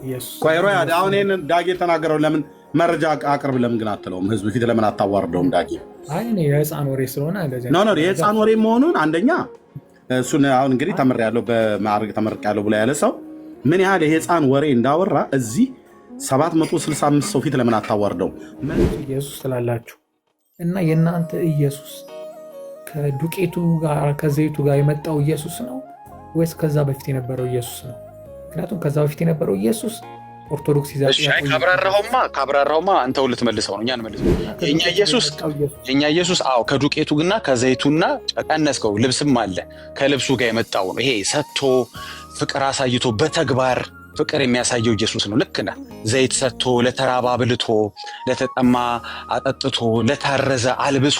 ኢየሱስ ቆይሮ አሁን ይሄን ዳጊ ተናገረው ለምን መረጃ አቅርብ ለምን ግን አትለውም? ህዝብ ፊት ለምን አታዋርደውም? ዳጊ አይ እኔ የህፃን ወሬ ስለሆነ እንደዚህ ነው የህፃን ወሬ መሆኑን አንደኛ እሱን አሁን እንግዲህ ተመርያለሁ በማዕረግ ተመርቄያለሁ ብሎ ያለ ሰው ምን ያህል የህፃን ወሬ እንዳወራ እዚህ 765 ሰው ፊት ለምን አታዋርደውም? ኢየሱስ ስላላችሁ እና የእናንተ ኢየሱስ ከዱቄቱ ጋር ከዘይቱ ጋር የመጣው ኢየሱስ ነው ወይስ ከዛ በፊት የነበረው ኢየሱስ ነው? ምክንያቱም ከዛ በፊት የነበረው ኢየሱስ ኦርቶዶክስ ይዛት ካብራራውማ አንተው ልትመልሰው ነው። እኛን መልሰው የኛ ኢየሱስ አዎ ከዱቄቱና ከዘይቱና ቀነስከው ልብስም አለ ከልብሱ ጋር የመጣው ነው። ይሄ ሰጥቶ ፍቅር አሳይቶ በተግባር ፍቅር የሚያሳየው ኢየሱስ ነው። ልክ ነህ። ዘይት ሰጥቶ ለተራባ አብልቶ ለተጠማ አጠጥቶ ለታረዘ አልብሶ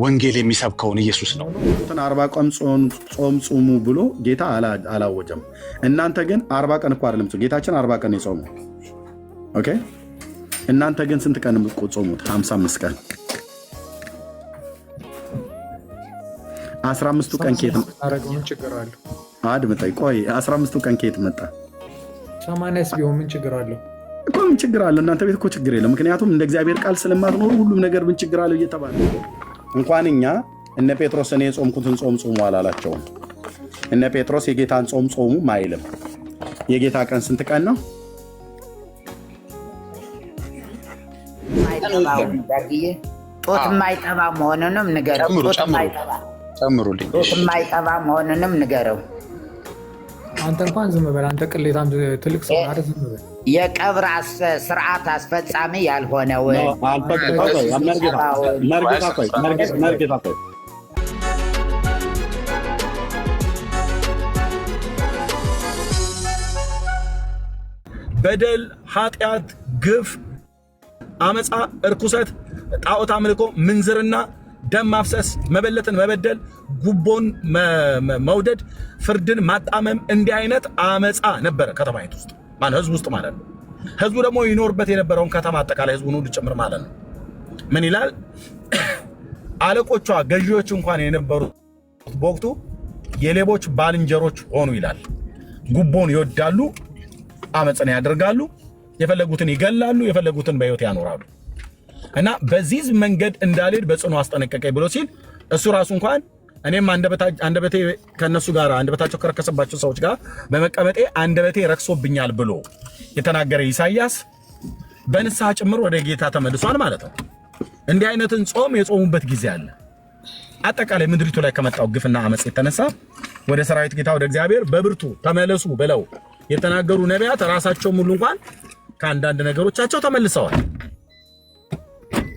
ወንጌል የሚሰብከውን ኢየሱስ ነው። 40 ቀን ጾም ጹሙ ብሎ ጌታ አላወጀም። እናንተ ግን 40 ቀን እኮ አይደለም ጌታችን 40 ቀን የጾመው። ኦኬ እናንተ ግን ስንት ቀን ጾሙት? 55 ቀን 15ቱ ቀን ከየት ምን ችግር አለው? አድምጠኝ ቆይ 15ቱ ቀን ከየት መጣ? 80 ቢሆን ምን ችግር አለው እኮ? ምን ችግር አለ? እናንተ ቤት እኮ ችግር የለም። ምክንያቱም እንደ እግዚአብሔር ቃል ስለማትኖሩ ሁሉም ነገር ምን ችግር አለው እየተባለ እንኳን እኛ እነ ጴጥሮስ እኔ የጾምኩትን ጾም ጾሙ አላላቸውም። እነ ጴጥሮስ የጌታን ጾም ጾሙ አይልም። የጌታ ቀን ስንት ቀን ነው? ጦት የማይጠባ መሆኑንም ንገረው። ጦት የማይጠባ መሆኑንም ንገረው። አንተ እንኳን ዝም በል። አንተ ቅሌታም ትልቅ ሰው አይደል? ዝም በል። የቀብር ስርዓት አስፈጻሚ ያልሆነው በደል፣ ኃጢአት፣ ግፍ፣ አመፃ፣ እርኩሰት፣ ጣዖት አምልኮ፣ ምንዝርና፣ ደም ማፍሰስ፣ መበለትን መበደል፣ ጉቦን መውደድ፣ ፍርድን ማጣመም እንዲህ አይነት አመፃ ነበረ ከተማይቱ ውስጥ ማለት ህዝብ ውስጥ ማለት ነው። ህዝቡ ደግሞ ይኖርበት የነበረውን ከተማ አጠቃላይ ህዝቡን ሁሉ ጭምር ማለት ነው። ምን ይላል? አለቆቿ ገዢዎች እንኳን የነበሩት በወቅቱ የሌቦች ባልንጀሮች ሆኑ ይላል። ጉቦን ይወዳሉ፣ አመፅን ያደርጋሉ፣ የፈለጉትን ይገላሉ፣ የፈለጉትን በህይወት ያኖራሉ። እና በዚህ መንገድ እንዳልሄድ በጽኑ አስጠነቀቀኝ ብሎ ሲል እሱ ራሱ እንኳን እኔም አንደበቴ ከነሱ ጋር አንደበታቸው ከረከሰባቸው ሰዎች ጋር በመቀመጤ አንደበቴ ረክሶብኛል ብሎ የተናገረ ኢሳይያስ በንስሐ ጭምር ወደ ጌታ ተመልሷል ማለት ነው። እንዲህ አይነትን ጾም የጾሙበት ጊዜ አለ። አጠቃላይ ምድሪቱ ላይ ከመጣው ግፍና አመጽ የተነሳ ወደ ሰራዊት ጌታ ወደ እግዚአብሔር በብርቱ ተመለሱ ብለው የተናገሩ ነቢያት ራሳቸው ሙሉ እንኳን ከአንዳንድ ነገሮቻቸው ተመልሰዋል።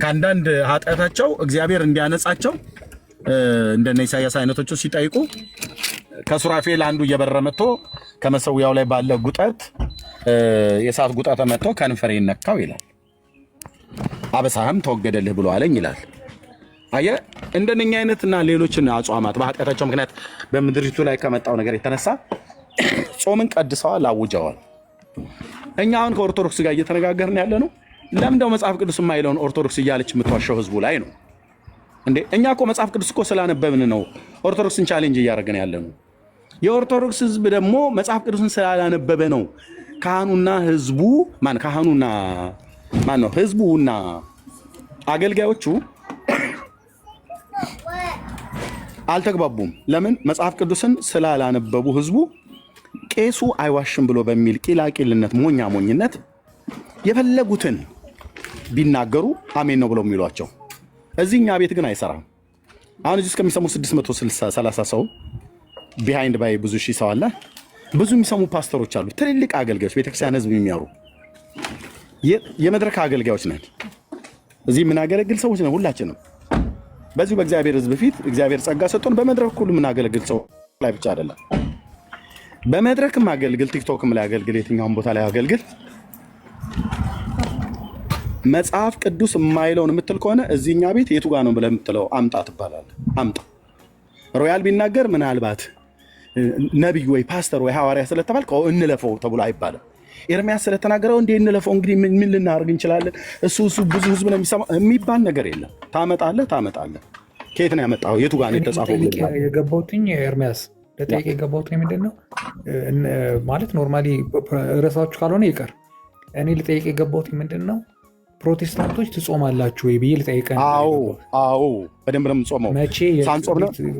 ከአንዳንድ ኃጢአታቸው እግዚአብሔር እንዲያነጻቸው እንደነ ኢሳይያስ አይነቶቹ ሲጠይቁ ከሱራፌል አንዱ እየበረረ መጥቶ ከመሰዊያው ላይ ባለ ጉጠት የእሳት ጉጠት መጥቶ ከንፈሬን ነካው ይላል። አበሳህም ተወገደልህ ብሎ አለኝ ይላል። አየህ እንደነኛ አይነትና ሌሎችን አጽዋማት በኃጢአታቸው ምክንያት በምድሪቱ ላይ ከመጣው ነገር የተነሳ ጾምን ቀድሰዋል፣ አውጀዋል። እኛ አሁን ከኦርቶዶክስ ጋር እየተነጋገርን ያለ ነው። ለምንድነው መጽሐፍ ቅዱስ የማይለውን ኦርቶዶክስ እያለች የምትዋሸው ህዝቡ ላይ ነው እንዴ? እኛ እኮ መጽሐፍ ቅዱስ እኮ ስላነበብን ነው ኦርቶዶክስን ቻሌንጅ እያደረግን ያለ ነው። የኦርቶዶክስ ህዝብ ደግሞ መጽሐፍ ቅዱስን ስላላነበበ ነው ካህኑና ህዝቡ ህዝቡና አገልጋዮቹ አልተግባቡም። ለምን? መጽሐፍ ቅዱስን ስላላነበቡ ህዝቡ ቄሱ አይዋሽም ብሎ በሚል ቂላቂልነት ሞኝነት የፈለጉትን ቢናገሩ አሜን ነው ብለው የሚሏቸው። እዚህኛ ቤት ግን አይሰራም። አሁን እዚህ እስከሚሰሙ 630 ሰው ቢሃይንድ ባይ ብዙ ሺህ ሰው አለ። ብዙ የሚሰሙ ፓስተሮች አሉ፣ ትልልቅ አገልጋዮች፣ ቤተክርስቲያን ህዝብ የሚያሩ የመድረክ አገልጋዮች ነን። እዚህ የምናገለግል ሰዎች ነን ሁላችንም። በዚሁ በእግዚአብሔር ህዝብ ፊት እግዚአብሔር ጸጋ ሰጥቶን በመድረክ ሁሉ የምናገለግል ሰው ላይ ብቻ አይደለም። በመድረክም አገልግል፣ ቲክቶክም ላይ አገልግል፣ የትኛውም ቦታ ላይ አገልግል። መጽሐፍ ቅዱስ የማይለውን የምትል ከሆነ እዚህኛ ቤት የቱ ጋር ነው ብለህ የምትለው አምጣ ትባላለህ። አምጣ ሮያል ቢናገር ምናልባት ነቢይ ወይ ፓስተር ወይ ሐዋርያ ስለተባልክ እንለፈው ተብሎ አይባልም። ኤርሚያስ ስለተናገረው እንዴ እንለፈው እንግዲህ ምን ልናደርግ እንችላለን? እሱ ብዙ ህዝብ ነው የሚሰማው የሚባል ነገር የለም። ታመጣለህ። ከየት ነው ያመጣው? የቱ ጋር ነው የተጻፈው? የገባውትኝ ኤርሚያስ ለጠይቅ የገባሁት ምንድን ነው ማለት ኖርማሊ ርዕሳችሁ ካልሆነ ይቀር እኔ ልጠይቅ የገባሁት ምንድን ነው ፕሮቴስታንቶች ትጾማላችሁ ወይ ብዬ ልጠይቅ። አዎ በደንብ ነው የምጾመው። መቼ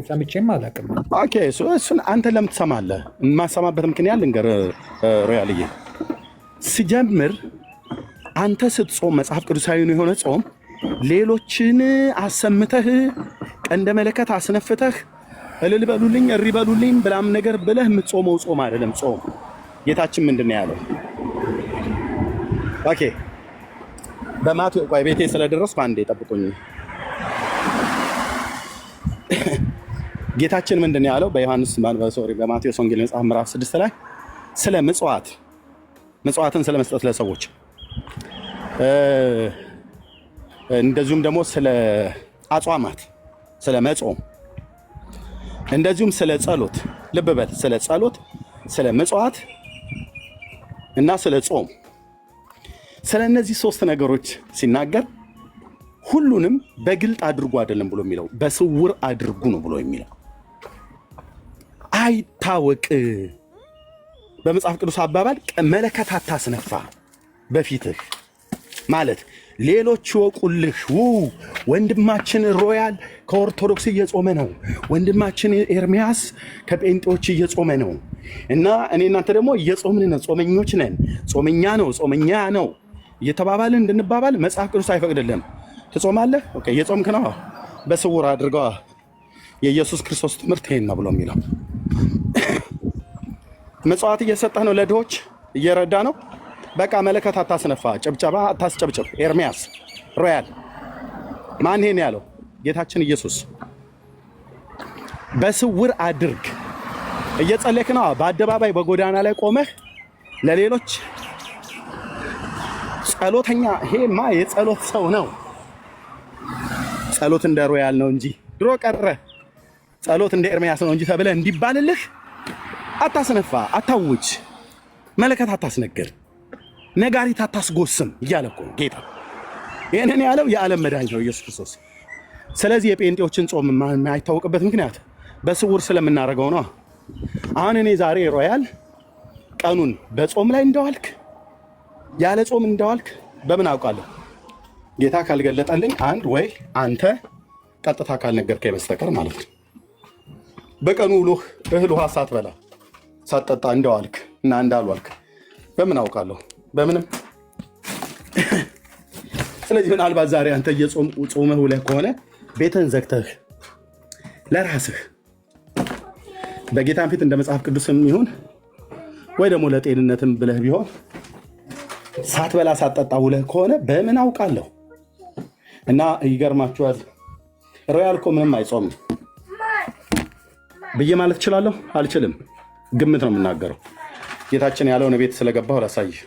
ሰምቼም አላውቅም። ኦኬ እሱን አንተ ለምን ትሰማለህ? የማሰማበት ምክንያት ልንገርህ ሮያልዬ። ሲጀምር አንተ ስትጾም መጽሐፍ ቅዱሳዊ የሆነ ጾም ሌሎችን አሰምተህ ቀንደ መለከት አስነፍተህ እልል በሉልኝ እሪ በሉልኝ ብላም ነገር ብለህ የምትጾመው ጾም አይደለም። ጾም ጌታችን ምንድን ነው ያለው? ኦኬ በማቴዎስ ቆይ ቤቴ ስለደረስኩ አንዴ ጠብቁኝ። ጌታችን ምንድን ነው ያለው? በማቴዎስ ወንጌል መጽሐፍ ምዕራፍ 6 ላይ ስለ ምጽዋትን ስለ መስጠት ለሰዎች እንደዚሁም ደግሞ ስለ አጽዋማት ስለ መጾም እንደዚሁም ስለ ጸሎት ልብ በል ስለ ጸሎት ስለ ምጽዋት እና ስለ ጾም ስለ እነዚህ 3 ነገሮች ሲናገር ሁሉንም በግልጥ አድርጉ አይደለም ብሎ የሚለው በስውር አድርጉ ነው ብሎ የሚለው አይታወቅ። በመጽሐፍ ቅዱስ አባባል መለከት አታስነፋ በፊትህ ማለት ሌሎች ይወቁልህ። ወንድማችን ሮያል ከኦርቶዶክስ እየጾመ ነው፣ ወንድማችን ኤርሚያስ ከጴንጤዎች እየጾመ ነው እና እኔ እናንተ ደግሞ እየጾምን ነው፣ ጾመኞች ነን፣ ጾመኛ ነው እየተባባልን እንድንባባል መጽሐፍ ቅዱስ አይፈቅድልም። ትጾማለህ? ኦኬ እየጾምክ ነው፣ በስውር አድርገዋ። የኢየሱስ ክርስቶስ ትምህርት ይሄን ነው ብሎ የሚለው ምጽዋት እየሰጠህ ነው፣ ለድሆች እየረዳ ነው። በቃ መለከት አታስነፋ፣ ጭብጨባ አታስጨብጭብ። ኤርሚያስ ሮያል ማን ይሄን ያለው? ጌታችን ኢየሱስ። በስውር አድርግ። እየጸለይክ ነው፣ በአደባባይ በጎዳና ላይ ቆመህ ለሌሎች ጸሎተኛ። ይሄማ የጸሎት ሰው ነው። ጸሎት እንደ ሮያል ነው እንጂ ድሮ ቀረ። ጸሎት እንደ ኤርሚያስ ነው እንጂ ተብለህ እንዲባልልህ አታስነፋ፣ አታውጅ፣ መለከት አታስነግር፣ ነጋሪት አታስጎስም እያለ እኮ ጌታ። ይህንን ያለው የዓለም መድኃኒት ነው ኢየሱስ ክርስቶስ። ስለዚህ የጴንጤዎችን ጾም የማይታወቅበት ምክንያት በስውር ስለምናደርገው ነው። አሁን እኔ ዛሬ ሮያል ቀኑን በጾም ላይ እንደዋልክ ያለ ጾም እንደዋልክ በምን አውቃለሁ? ጌታ ካልገለጠልኝ አንድ ወይ አንተ ቀጥታ ካልነገርከኝ በስተቀር ማለት ነው። በቀኑ ውሎህ እህል ውሃ ሳትበላ ሳትጠጣ እንደዋልክ እና እንዳልዋልክ በምን አውቃለሁ? በምንም። ስለዚህ ምናልባት ዛሬ አንተ ጾመህ ውለህ ከሆነ ቤትህን ዘግተህ ለራስህ በጌታን ፊት እንደ መጽሐፍ ቅዱስም ይሁን ወይ ደግሞ ለጤንነትም ብለህ ቢሆን ሳትበላ ሳትጠጣ ውለህ ከሆነ በምን አውቃለሁ? እና ይገርማችኋል ሮያል እኮ ምንም አይጾምም ብዬ ማለት እችላለሁ? አልችልም። ግምት ነው የምናገረው። ጌታችን ያለውን ቤት ስለገባሁ ላሳይህ።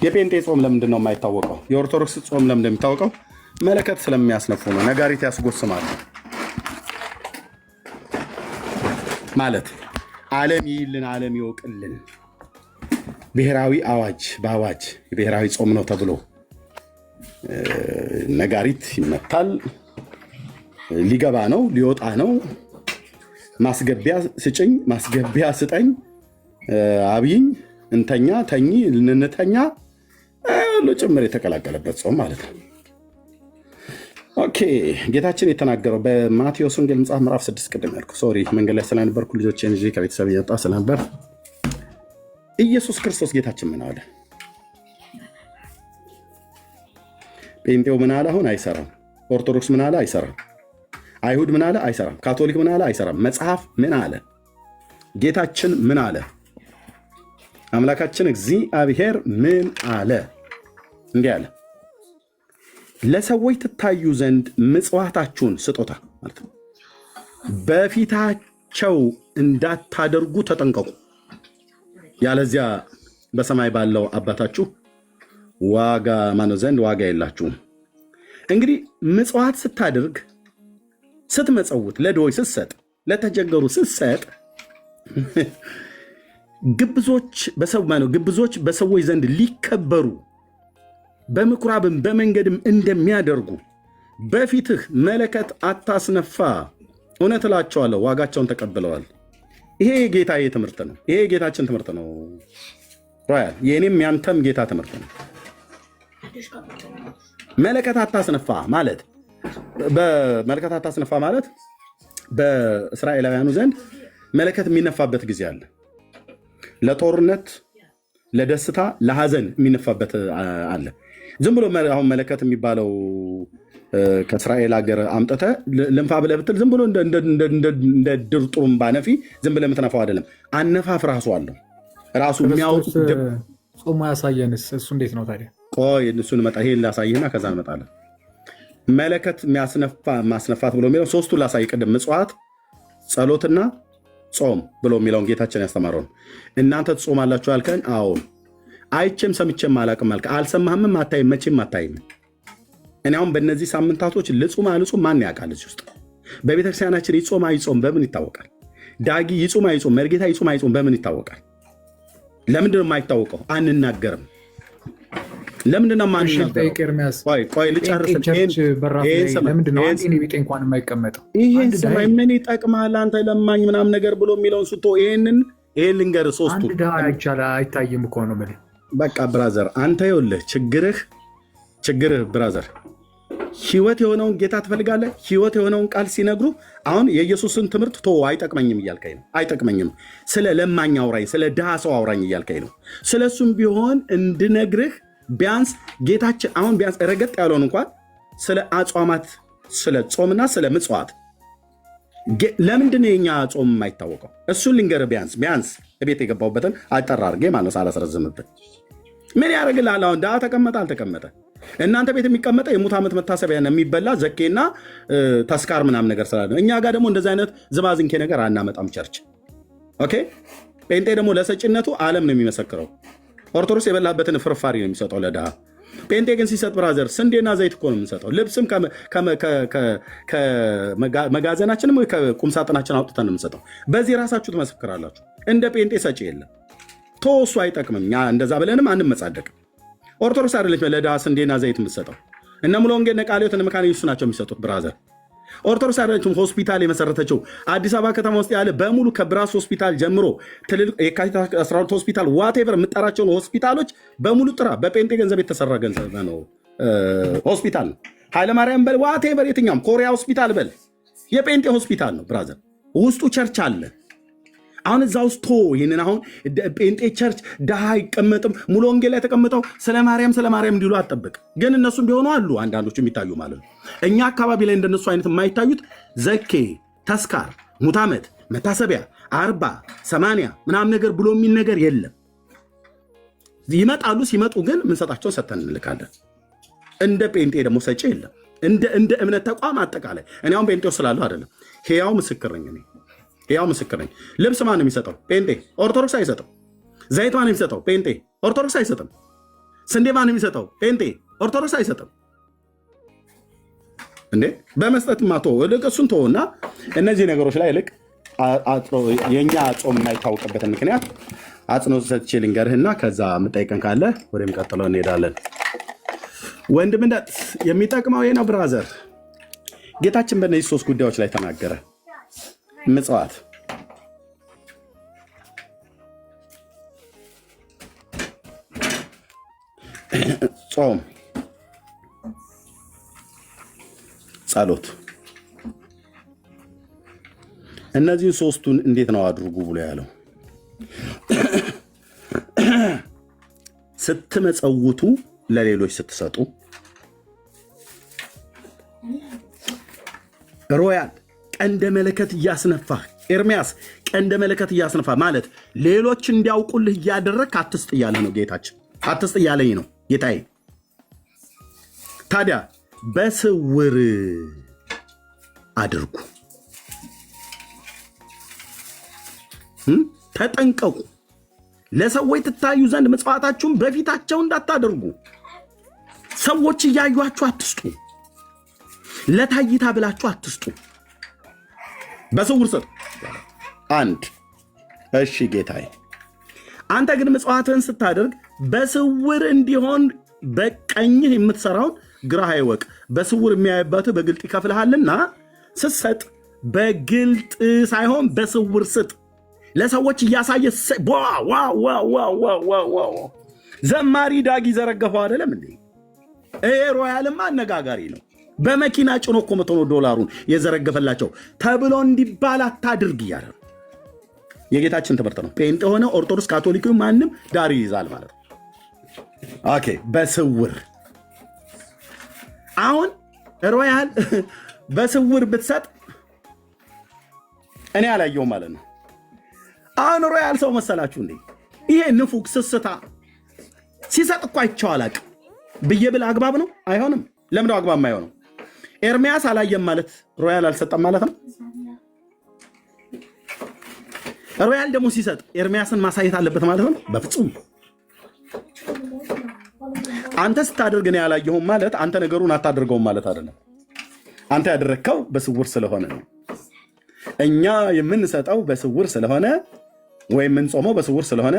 የጴንጤ ጾም ለምንድን ነው የማይታወቀው? የኦርቶዶክስ ጾም ለምንድን ነው የሚታወቀው? መለከት ስለሚያስነፉ ነው። ነጋሪት ያስጎስማሉ ማለት ዓለም ይይልን ዓለም ይወቅልን። ብሔራዊ አዋጅ በአዋጅ የብሔራዊ ጾም ነው ተብሎ ነጋሪት ይመታል። ሊገባ ነው፣ ሊወጣ ነው። ማስገቢያ ስጭኝ፣ ማስገቢያ ስጠኝ፣ አብይኝ፣ እንተኛ፣ ተኚ፣ ልንተኛ ሁሉ ጭምር የተቀላቀለበት ጾም ማለት ነው። ኦኬ ጌታችን የተናገረው በማቴዎስ ወንጌል መጽሐፍ ምዕራፍ 6 ቅድም ያልኩ ሶሪ መንገድ ላይ ስለነበርኩ ልጆቼን ይዤ ከቤተሰብ እየወጣ ስለነበር ኢየሱስ ክርስቶስ ጌታችን ምን አለ? ጴንጤው ምን አለ? አሁን አይሰራም። ኦርቶዶክስ ምን አለ? አይሰራም። አይሁድ ምን አለ? አይሰራም። ካቶሊክ ምን አለ? አይሰራም። መጽሐፍ ምን አለ? ጌታችን ምን አለ? አምላካችን እግዚአብሔር ምን አለ? እንዲህ አለ፣ ለሰዎች ትታዩ ዘንድ ምጽዋታችሁን ስጦታ ማለት ነው በፊታቸው እንዳታደርጉ ተጠንቀቁ፣ ያለዚያ በሰማይ ባለው አባታችሁ ዋጋ ማነው ዘንድ ዋጋ የላችሁም። እንግዲህ ምጽዋት ስታደርግ፣ ስትመጸውት፣ ለድሆች ስትሰጥ፣ ለተቸገሩ ስትሰጥ ግብዞች በሰዎች ዘንድ ሊከበሩ በምኩራብም በመንገድም እንደሚያደርጉ በፊትህ መለከት አታስነፋ፣ እውነት እላቸዋለሁ ዋጋቸውን ተቀብለዋል። ይሄ የጌታዬ ትምህርት ነው። ይሄ የጌታችን ትምህርት ነው። ሮያል የእኔም ያንተም ጌታ ትምህርት ነው። መለከት አታስነፋ ማለት በመለከት አታስነፋ ማለት በእስራኤላውያኑ ዘንድ መለከት የሚነፋበት ጊዜ አለ። ለጦርነት፣ ለደስታ፣ ለሐዘን የሚነፋበት አለ። ዝም ብሎ አሁን መለከት የሚባለው ከእስራኤል ሀገር አምጥተ ልንፋ ብለህ ብትል ዝም ብሎ እንደ ድር ጡሩምባ ነፊ ዝም ብለህ የምትነፋው አይደለም። አነፋፍ ራሱ አለው። ራሱ የሚያወጡት ጾሙ ያሳየንስ እሱ እንዴት ነው ታዲያ? ቆይ እሱን መጣ ይሄን ላሳይህና ከዛ እንመጣለን። መለከት ማስነፋት ብሎ የሚለው ሶስቱ ላሳይ። ቅድም ምጽዋት፣ ጸሎትና ጾም ብሎ የሚለውን ጌታችን ያስተማረው ነው። እናንተ ትጾማላችሁ ያልከኝ፣ አዎን አይቼም ሰምቼም አላቅም አልከ። አልሰማህምም፣ አታይም፣ መቼም አታይም። እኔ አሁን በእነዚህ ሳምንታቶች ልጹም አልጹም ማን ያውቃል? እዚህ ውስጥ በቤተክርስቲያናችን ይጾም አይጾም በምን ይታወቃል? ዳጊ ይጹም አይጾም፣ መርጌታ ይጹም አይጾም በምን ይታወቃል? ለምንድነው የማይታወቀው? አንናገርም። ለምንድነው ማንናገረው? ቆይ ልጨርስ። ይሄን ሰማይ ምን ይጠቅማል አንተ ለማኝ ምናምን ነገር ብሎ የሚለውን ስቶ ይሄን ልንገር። ሶስቱ አይታይም እኮ ነው ማለት። በቃ ብራዘር አንተ ይኸውልህ ችግርህ ብራዘር ህይወት የሆነውን ጌታ ትፈልጋለህ። ህይወት የሆነውን ቃል ሲነግሩ አሁን የኢየሱስን ትምህርት አይጠቅመኝም እያልከኝ ነው። አይጠቅመኝም ስለ ለማኝ አውራኝ፣ ስለ ድሃ ሰው አውራኝ እያልከኝ ነው። ስለሱም ቢሆን እንድነግርህ ቢያንስ ጌታችን አሁን ቢያንስ ረገጥ ያለውን እንኳን ስለ አጽዋማት፣ ስለ ጾምና ስለ ምጽዋት ለምንድን ነው የኛ ጾም የማይታወቀው? እሱን ልንገርህ። ቢያንስ ቤት የገባሁበትን አጠራ አድርጌ ማለት ሳላስረዝምብን ምን ያደርግልሃል? አሁን ድሃ ተቀመጠ አልተቀመጠ እናንተ ቤት የሚቀመጠ የሙት ዓመት መታሰቢያ የሚበላ ዘኬና ተስካር ምናምን ነገር ስላለ እኛ ጋር ደግሞ እንደዚህ አይነት ዝባዝንኬ ነገር አናመጣም። ቸርች ኦኬ። ጴንጤ ደግሞ ለሰጭነቱ ዓለም ነው የሚመሰክረው። ኦርቶዶክስ የበላበትን ፍርፋሪ ነው የሚሰጠው ለድሃ። ጴንጤ ግን ሲሰጥ ብራዘር ስንዴና ዘይት እኮ ነው የምንሰጠው። ልብስም ከመጋዘናችንም ከቁምሳጥናችን አውጥተን ነው የምንሰጠው። በዚህ ራሳችሁ ትመሰክራላችሁ። እንደ ጴንጤ ሰጪ የለም። ተወሱ አይጠቅምም። እኛ እንደዛ ብለንም አንመጻደቅም። ኦርቶዶክስ አይደለች ለድሃ ስንዴና ዘይት የምትሰጠው። እነ ሙሉ ወንጌል እነ ቃልዮት እነ መካነ ኢየሱስ ናቸው የሚሰጡት ብራዘር። ኦርቶዶክስ አይደለችም ሆስፒታል የመሰረተችው። አዲስ አበባ ከተማ ውስጥ ያለ በሙሉ ከብራስ ሆስፒታል ጀምሮ ትልልቅ የካቲት 12 ሆስፒታል ዋቴቨር የምጠራቸውን ሆስፒታሎች በሙሉ ጥራ። በጴንጤ ገንዘብ የተሰራ ገንዘብ ነው ሆስፒታል ነው። ኃይለማርያም በል ዋቴቨር፣ የትኛውም ኮሪያ ሆስፒታል በል የጴንጤ ሆስፒታል ነው ብራዘር። ውስጡ ቸርች አለ። አሁን እዛ ውስጥ ይህንን አሁን ጴንጤ ቸርች ድሃ አይቀመጥም። ሙሉ ወንጌል ላይ ተቀምጠው ስለ ማርያም እንዲሉ አጠብቅ። ግን እነሱም ቢሆኑ አሉ አንዳንዶቹ የሚታዩ ማለት ነው። እኛ አካባቢ ላይ እንደነሱ አይነት የማይታዩት ዘኬ፣ ተስካር፣ ሙት ዓመት መታሰቢያ 40 80 ምናምን ነገር ብሎ የሚል ነገር የለም። ይመጣሉ። ሲመጡ ግን ምንሰጣቸውን ሰተን እንልካለን። እንደ ጴንጤ ደግሞ ሰጪ የለም። እንደ እምነት ተቋም አጠቃላይ እኔ አሁን ጴንጤው ስላለሁ አይደለም። ሕያው ምስክር ነኝ። ያው ምስክር ነኝ። ልብስ ማን ነው የሚሰጠው? ጴንጤ። ኦርቶዶክስ አይሰጥም። ዘይት ማን ነው የሚሰጠው? ጴንጤ። ኦርቶዶክስ አይሰጥም። ስንዴ ማን ነው የሚሰጠው? ጴንጤ። ኦርቶዶክስ አይሰጥም። እንዴ በመስጠት ማቶ ልቅ እሱን ተወና እነዚህ ነገሮች ላይ ልቅ የኛ ጾም የማይታወቅበትን ምክንያት አጽንኦት ሰጥቼ ልንገርህና ከዛ የምጠይቀን ካለ ወደሚቀጥለው እንሄዳለን። ወንድምነት የሚጠቅመው ይሄ ነው ብራዘር። ጌታችን በእነዚህ 3 ጉዳዮች ላይ ተናገረ። ምጽዋት፣ ጾም፣ ጸሎት። እነዚህን 3ቱን እንዴት ነው አድርጉ ብሎ ያለው? ስትመጸውቱ፣ ለሌሎች ስትሰጡ። ሮያል ቀንደ መለከት እያስነፋ ኤርሚያስ ቀንደ መለከት እያስነፋ ማለት ሌሎች እንዲያውቁልህ እያደረግ አትስጥ እያለ ነው ጌታችን። አትስጥ እያለኝ ነው ጌታዬ። ታዲያ በስውር አድርጉ፣ ተጠንቀቁ። ለሰዎች ትታዩ ዘንድ ምጽዋታችሁን በፊታቸው እንዳታደርጉ። ሰዎች እያዩአችሁ አትስጡ። ለታይታ ብላችሁ አትስጡ። በስውር ስጥ። አንድ እሺ ጌታዬ፣ አንተ ግን ምጽዋትህን ስታደርግ በስውር እንዲሆን በቀኝህ የምትሰራውን ግራህ አይወቅ፣ በስውር የሚያይበትህ በግልጥ ይከፍልሃልና ስትሰጥ በግልጥ ሳይሆን በስውር ስጥ። ለሰዎች እያሳየ ዘማሪ ዳጊ ዘረገፈው አይደለም እንዴ? ሮያልማ አነጋጋሪ ነው። በመኪና ጭኖ እኮ $100 የዘረገፈላቸው ተብሎ እንዲባል አታድርግ እያለ ነው። የጌታችን ትምህርት ነው። ጴንጤ ሆነ ኦርቶዶክስ፣ ካቶሊክ ማንም ዳር ይይዛል ማለት ነው። ኦኬ፣ በስውር አሁን ሮያል በስውር ብትሰጥ እኔ አላየው ማለት ነው። አሁን ሮያል ሰው መሰላችሁ እንዴ? ይሄ ንፉግ ስስታ ሲሰጥ እኮ አይቼው አላቅም ብዬ ብል አግባብ ነው? አይሆንም። ለምንድነው አግባብ የማይሆነው? ኤርሚያስ አላየም ማለት ሮያል አልሰጠም ማለት ነው። ሮያል ደግሞ ሲሰጥ ኤርሚያስን ማሳየት አለበት ማለት ነው? በፍጹም። አንተ ስታደርግ እኔ ያላየሁም ማለት አንተ ነገሩን አታደርገውም ማለት አይደለም። አንተ ያደረግከው በስውር ስለሆነ ነው። እኛ የምንሰጠው በስውር ስለሆነ ወይም የምንጾመው በስውር ስለሆነ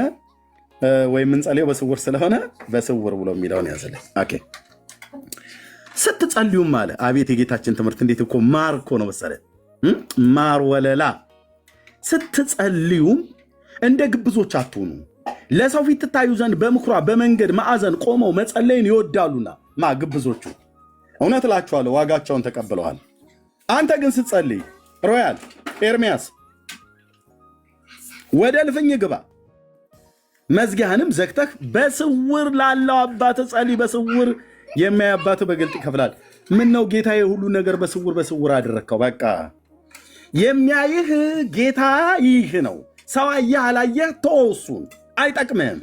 ወይም የምንጸልየው በስውር ስለሆነ በስውር ብሎ የሚለውን ያዘልኝ። ኦኬ፣ ስትጸልዩም አለ። አቤት የጌታችን ትምህርት እንዴት እኮ ማር እኮ ነው መሰለ፣ ማር ወለላ። ስትጸልዩም እንደ ግብዞች አትሁኑ፣ ለሰው ፊት ትታዩ ዘንድ በምኩራብ በመንገድ ማዕዘን ቆመው መጸለይን ይወዳሉና። ግብዞቹ እውነት እላችኋለሁ ዋጋቸውን ተቀብለዋል። አንተ ግን ስትጸልይ ሮያል ኤርሚያስ ወደ እልፍኝ ግባ፣ መዝጊያህንም ዘግተህ በስውር ላለው አባት ጸልይ። በስውር የሚያይ አባት በግልጥ ይከፍላል። ምን ነው ጌታዬ ሁሉ ነገር በስውር አደረግከው? በቃ የሚያይህ ጌታ ይህ ነው። ሰው አየህ አላየህ ተወው፣ እሱን አይጠቅምህም።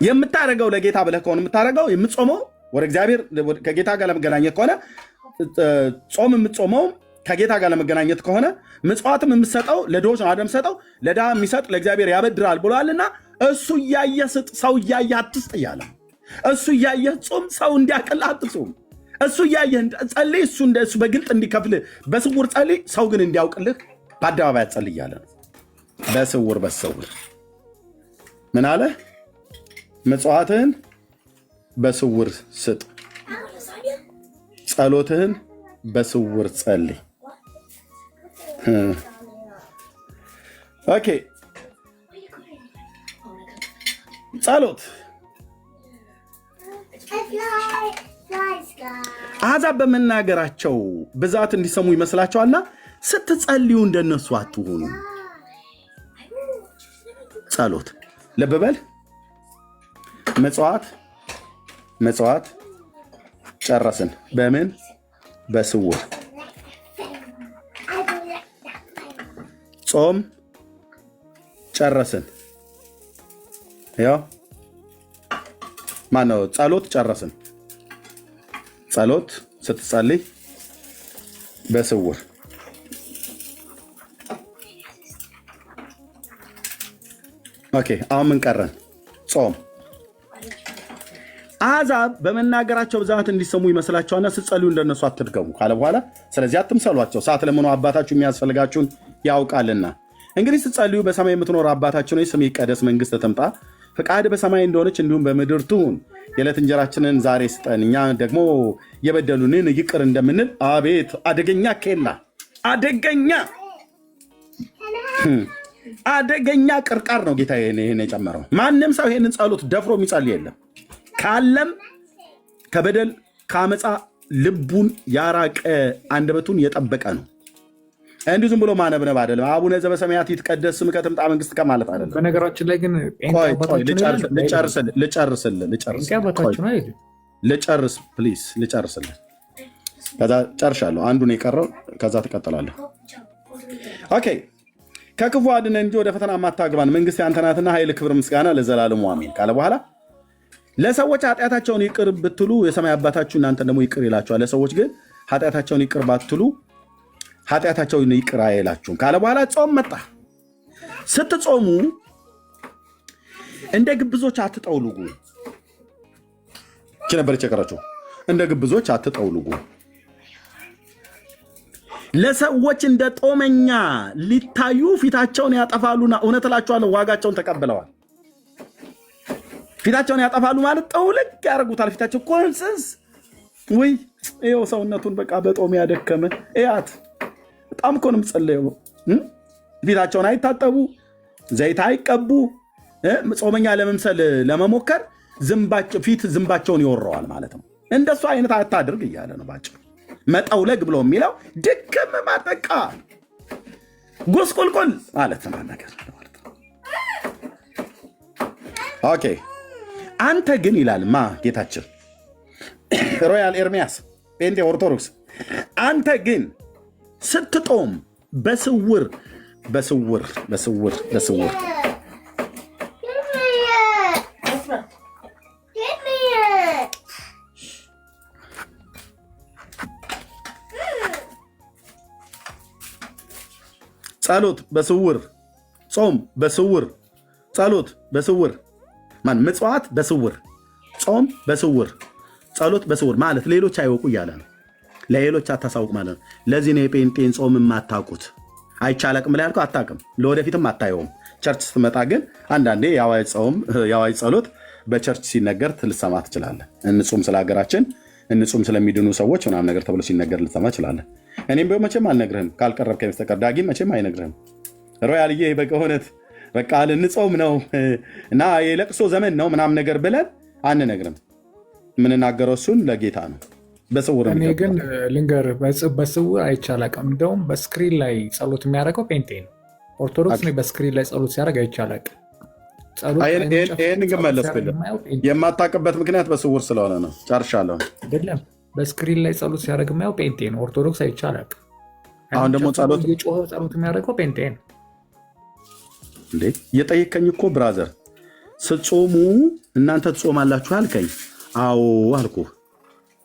የምታደርገው ለጌታ ብለህ ከሆነ የምታደርገው የምትጾመው ወደ እግዚአብሔር ከጌታ ጋር ለመገናኘት ከሆነ ጾም የምትጾመው ከጌታ ጋር ለመገናኘት ከሆነ ምጽዋትም የምትሰጠው ለድሆች ነው አይደል? ሰጠው ለድሃ የሚሰጥ ለእግዚአብሔር ያበድራል ብሏልና እሱ እያየ ስጥ፣ ሰው እያየ አትስጥ እያለ እሱ እያየ ጾም፣ ሰው እንዲያቀል አትጾም። እሱ እያየ ጸልይ፣ እሱ እንደሱ በግልጥ እንዲከፍል በስውር ጸልይ፣ ሰው ግን እንዲያውቅልህ በአደባባይ ጸልይ እያለ ነው። በስውር ምን አለ? ምጽዋትህን በስውር ስጥ፣ ጸሎትህን በስውር ጸልይ። ኦኬ፣ ጸሎት አሕዛብ በመናገራቸው ብዛት እንዲሰሙ ይመስላቸዋልና ስትጸልዩ እንደነሱ አትሁኑ። ጸሎት ልብ በል። መጽዋት ጨረስን። በምን? በስውር። ጾም ጨረስን። ያው ማነው? ጸሎት ጨረስን። ጸሎት ስትጸልይ በስውር። ኦኬ፣ አሁን ምን ቀረን? ጾም። አሕዛብ በመናገራቸው ብዛት እንዲሰሙ ይመስላቸዋልና ስትጸልዩ እንደነሱ አትድገሙ ካለ በኋላ ስለዚህ አትምሰሏቸው፣ ሳትለምኑ አባታችሁ የሚያስፈልጋችሁን ያውቃልና። እንግዲህ ስትጸልዩ በሰማይ የምትኖር አባታችን ሆይ ስምህ ይቀደስ፣ መንግሥትህ ትምጣ፣ ፈቃድ በሰማይ እንደሆነች እንዲሁም በምድር ትሁን። የዕለት እንጀራችንን ዛሬ ስጠን፣ እኛ ደግሞ የበደሉንን ይቅር እንደምንል። አቤት አደገኛ ኬላ፣ አደገኛ ቅርቃር ነው ጌታ ይሄን የጨመረው። ማንም ሰው ይሄንን ጸሎት ደፍሮ የሚጸልይ የለም። ካለም ከበደል ከአመፃ ልቡን ያራቀ አንደበቱን የጠበቀ ነው። እንዲሁ ዝም ብሎ ማነብነብ አይደለም። አቡነ ዘበሰማያት ይትቀደስ ስምከ ትምጣ መንግሥትከ ማለት አይደለም። በነገራችን ላይ ግን ልጨርስልህ። ከዛ ጨርሻለሁ። አንዱን የቀረው ከዛ ትቀጥላለህ። ኦኬ። ከክፉ አድነን እንጂ ወደ ፈተና ማታግባን፣ መንግሥት ያንተ ናትና ኃይል፣ ክብር፣ ምስጋና ለዘላለሙ አሜን ካለ በኋላ ለሰዎች ኃጢአታቸውን ይቅር ብትሉ የሰማይ አባታችሁ እናንተ ደግሞ ይቅር ይላችኋል። ለሰዎች ግን ኃጢአታቸውን ይቅር ባትሉ ኃጢአታቸውን ይቅር አይላችሁም ካለ በኋላ ጾም መጣ። ስትጾሙ እንደ ግብዞች አትጠውልጉ። እቺ ነበረች የቀረችው። እንደ ግብዞች አትጠውልጉ፣ ለሰዎች እንደ ጦመኛ ሊታዩ ፊታቸውን ያጠፋሉና። እውነት እላችኋለሁ ዋጋቸውን ተቀብለዋል። ፊታቸውን ያጠፋሉ ማለት ጠውልግ ያደርጉታል። ፊታቸው ኮንስንስ ወይ ይኸው ሰውነቱን በቃ በጦም ያደከመ እያት። በጣም እኮ ነው የምጸለየው። ፊታቸውን አይታጠቡ፣ ዘይት አይቀቡ፣ ጾመኛ ለመምሰል ለመሞከር ፊት ዝንባቸውን ይወረዋል ማለት ነው። እንደሱ አይነት አታድርግ እያለ ነው ባጭሩ። መጠውለግ ብሎ የሚለው ድክም ማጠቃ ጉስቁልቁል ማለት ነው ነገር ማለት ነው። ኦኬ አንተ ግን ይላል ማ ጌታችን ሮያል ኤርሚያስ ጴንጤ ኦርቶዶክስ፣ አንተ ግን ስትጦም በስውር በስውር በስውር በስውር ጸሎት በስውር ጾም በስውር ጸሎት በስውር ምጽዋት በስውር ጾም በስውር ጸሎት በስውር ማለት ሌሎች አይወቁ እያለ ነው። ለሌሎች አታሳውቅ ማለት ነው። ለዚህ ነው የጴንጤን ጾም የማታውቁት። አይቻላቅም ላይ ያልከው አታውቅም፣ ለወደፊትም አታየውም። ቸርች ስትመጣ ግን አንዳንዴ የአዋጅ ጸሎት በቸርች ሲነገር ልትሰማ ትችላለህ። እንጹም ስለ ሀገራችን፣ እንጹም ስለሚድኑ ሰዎች ምናምን ነገር ተብሎ ሲነገር ልትሰማ ትችላለህ። እኔም ቢሆን መቼም አልነግርህም ካልቀረብከኝ በስተቀር። ዳጊም መቼም አይነግርህም። ሮያልዬ በእውነት በቃ ልንጾም ነው እና የለቅሶ ዘመን ነው ምናምን ነገር ብለን አንነግርም። የምንናገረው እሱን ለጌታ ነው በስውር። እኔ ግን ልንገርህ በስውር አይቻላቅም። እንደውም በስክሪን ላይ ጸሎት የሚያደርገው ጴንጤ ነው። ኦርቶዶክስ በስክሪን ላይ ጸሎት ሲያደርግ አይቻላቅም። ይህን ግን መለስኩልህ። የማታውቅበት ምክንያት በስውር ስለሆነ ነው። ጨርሻለሁ። አይደለም በስክሪን ላይ ጸሎት ሲያደርግ የማየው ጴንጤ ነው። ኦርቶዶክስ አይቻላቅም። አሁን ደግሞ ጸሎት የሚያደርገው ጴንጤ ነው። እንዴ የጠየቀኝ እኮ ብራዘር፣ ስትጾሙ እናንተ ትጾማላችሁ አልከኝ። አዎ አልኩ።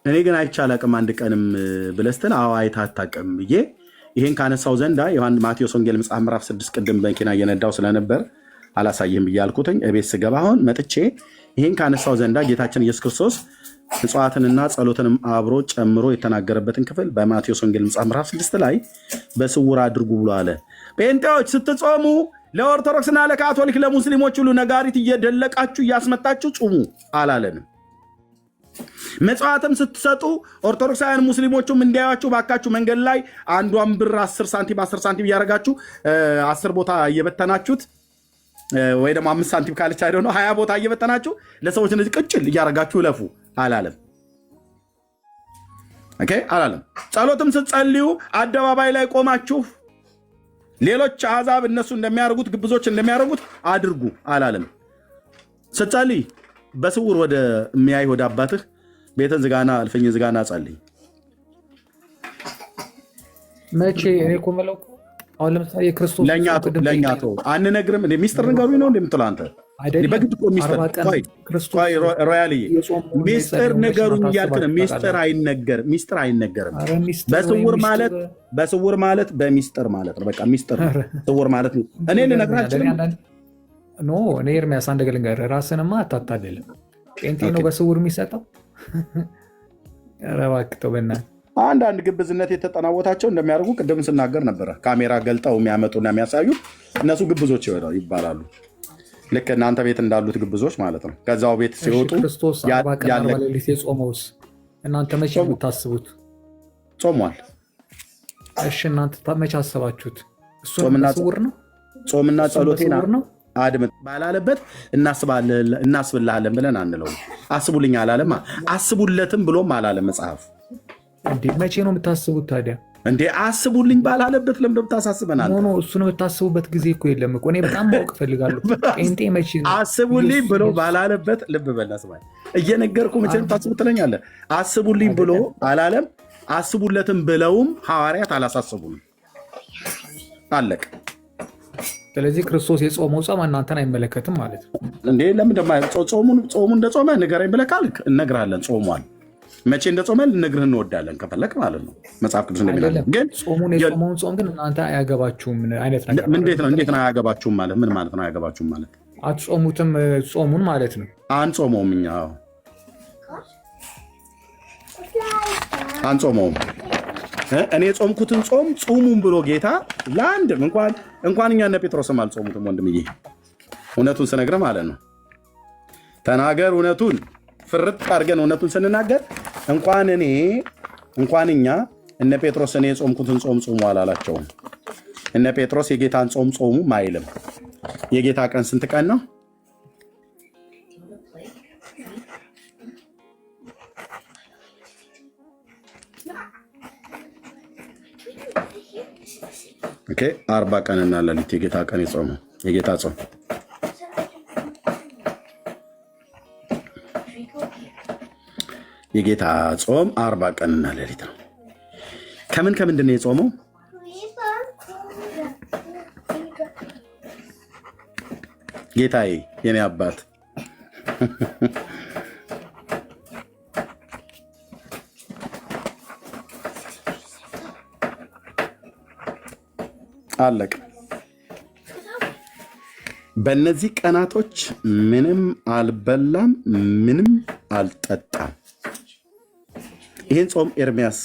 እኔ ግን አይቻላቅም አንድ ቀንም ብለህ ስትል አዎ አይተህ አታውቅም ብዬ ይሄን ካነሳው ዘንዳ ማቴዎስ ወንጌል መጽሐፍ ምዕራፍ 6 ቅድም መኪና እየነዳው ስለነበር አላሳየህም ብዬ አልኩትኝ። እቤት ስገባ አሁን መጥቼ ይሄን ካነሳው ዘንዳ ጌታችን ኢየሱስ ክርስቶስ ምጽዋትንና ጸሎትንም አብሮ ጨምሮ የተናገረበትን ክፍል በማቴዎስ ወንጌል መጽሐፍ ምዕራፍ 6 ላይ በስውር አድርጉ ብሎ አለ። ጴንጤዎች ስትጾሙ ለኦርቶዶክስና ለካቶሊክ ለሙስሊሞች ሁሉ ነጋሪት እየደለቃችሁ እያስመታችሁ ጹሙ አላለንም። መጽዋትም ስትሰጡ ኦርቶዶክሳውያን ሙስሊሞቹም እንዲያዩአችሁ ባካችሁ መንገድ ላይ አንዷን ብር 10 ሳንቲም 10 ሳንቲም እያደረጋችሁ 10 ቦታ እየበተናችሁት ወይ ደግሞ 5 ሳንቲም ካለች አይደው 20 ቦታ እየበተናችሁ ለሰዎች እንደዚህ ቅጭል እያደረጋችሁ ለፉ አላለም። ኦኬ አላለም። ጸሎትም ስትጸልዩ አደባባይ ላይ ቆማችሁ ሌሎች አሕዛብ እነሱ እንደሚያደርጉት ግብዞች እንደሚያደርጉት አድርጉ አላለም። ስትጸልይ በስውር ወደ የሚያይ ወደ አባትህ ቤትን ዝጋና እልፍኝ ዝጋና ጸልይ። መቼ እኔ እኮ የምለው አሁን ለምሳሌ የክርስቶስ ለእኛ ተው አንነግርም። ሚስጥር ንገሩኝ ነው እንደምትለው አንተ። በግድ እኮ ሚስጥር ሮያልዬ ሚስጥር ንገሩኝ እያልክ ነው። ሚስጥር አይነገርም። በስውር ማለት በሚስጥር ማለት ነው። በቃ ሚስጥር ስውር ማለት ነው። እኔ ልነግርህ አልችልም። እኔ ኤርሚያስ አንድ ነገር ልንገርህ፣ ራስንማ አታታልልም። ጴንጤ ነው በስውር የሚሰጠው። ኧረ እባክህ ተው በእናትህ። አንዳንድ ግብዝነት የተጠናወታቸው እንደሚያደርጉ ቅድም ስናገር ነበረ። ካሜራ ገልጠው የሚያመጡና የሚያሳዩ እነሱ ግብዞች ይባላሉ። ልክ እናንተ ቤት እንዳሉት ግብዞች ማለት ነው። ከዛው ቤት ሲወጡ ክርስቶስ 40 ቀን 40 ሌሊት የጾመውስ እናንተ መቼ የምታስቡት? ጾሟል። እሺ እናንተ መቼ አሰባችሁት? እሱ ስውር ነው። ጾምና ጸሎቴን አድምጥ ባላለበት እናስብልሃለን ብለን አንለው። አስቡልኝ አላለም። አስቡለትም ብሎም አላለም መጽሐፍ። እንዴ መቼ ነው የምታስቡት ታዲያ? እንዴ አስቡልኝ ባላለበት ለምን ብታሳስበናል? ኖ እሱን የምታስቡበት ጊዜ እኮ የለም እኮ። እኔ በጣም ማወቅ እፈልጋለሁ። ጴንጤ መቼ ነው አስቡልኝ ብሎ ባላለበት? ልብ በል አስባኝ። እየነገርኩ መቼ ነው ታስቡ ትለኛለህ? አስቡልኝ ብሎ አላለም። አስቡለትም ብለውም ሐዋርያት አላሳስቡም። አለቅ። ስለዚህ ክርስቶስ የጾመው ጾም እናንተን አይመለከትም ማለት ነው እንዴ? ለምን ጾሙ እንደጾመ ንገረኝ ብለህ ካልክ እነግርሃለን። ጾሟል። መቼ እንደጾመ ልነግርህ እንወዳለን ከፈለክ ማለት ነው። መጽሐፍ ቅዱስ እንደሚናገር ግን የጾመውን ጾም ግን እናንተ አያገባችሁም አይነት ነገር። እንዴት ነው አያገባችሁም ማለት? ምን ማለት ነው አያገባችሁም ማለት? አትጾሙትም ጾሙን ማለት ነው። አንጾመውም፣ እኛ አንጾመውም። እኔ የጾምኩትን ጾም ጹሙም ብሎ ጌታ ለአንድም እንኳን እኛ እነ ጴጥሮስም አልጾሙትም። ወንድምዬ እውነቱን ስነግርህ ማለት ነው። ተናገር እውነቱን ፍርጥ አድርገን እውነቱን ስንናገር እንኳን እኛ እነ ጴጥሮስ እኔ የጾምኩትን ጾም ጾሙ አላላቸውም። እነ ጴጥሮስ የጌታን ጾም ጾሙ አይልም። የጌታ ቀን ስንት ቀን ነው? ኦኬ 40 ቀንና ሌሊት የጌታ ቀን የጾመው የጌታ ጾም የጌታ ጾም 40 ቀንና ሌሊት ነው። ከምንድን ነው የጾመው? ጌታዬ የኔ አባት አለቀ። በእነዚህ ቀናቶች ምንም አልበላም፣ ምንም አልጠጣም። ይህን ጾም ኤርሚያስ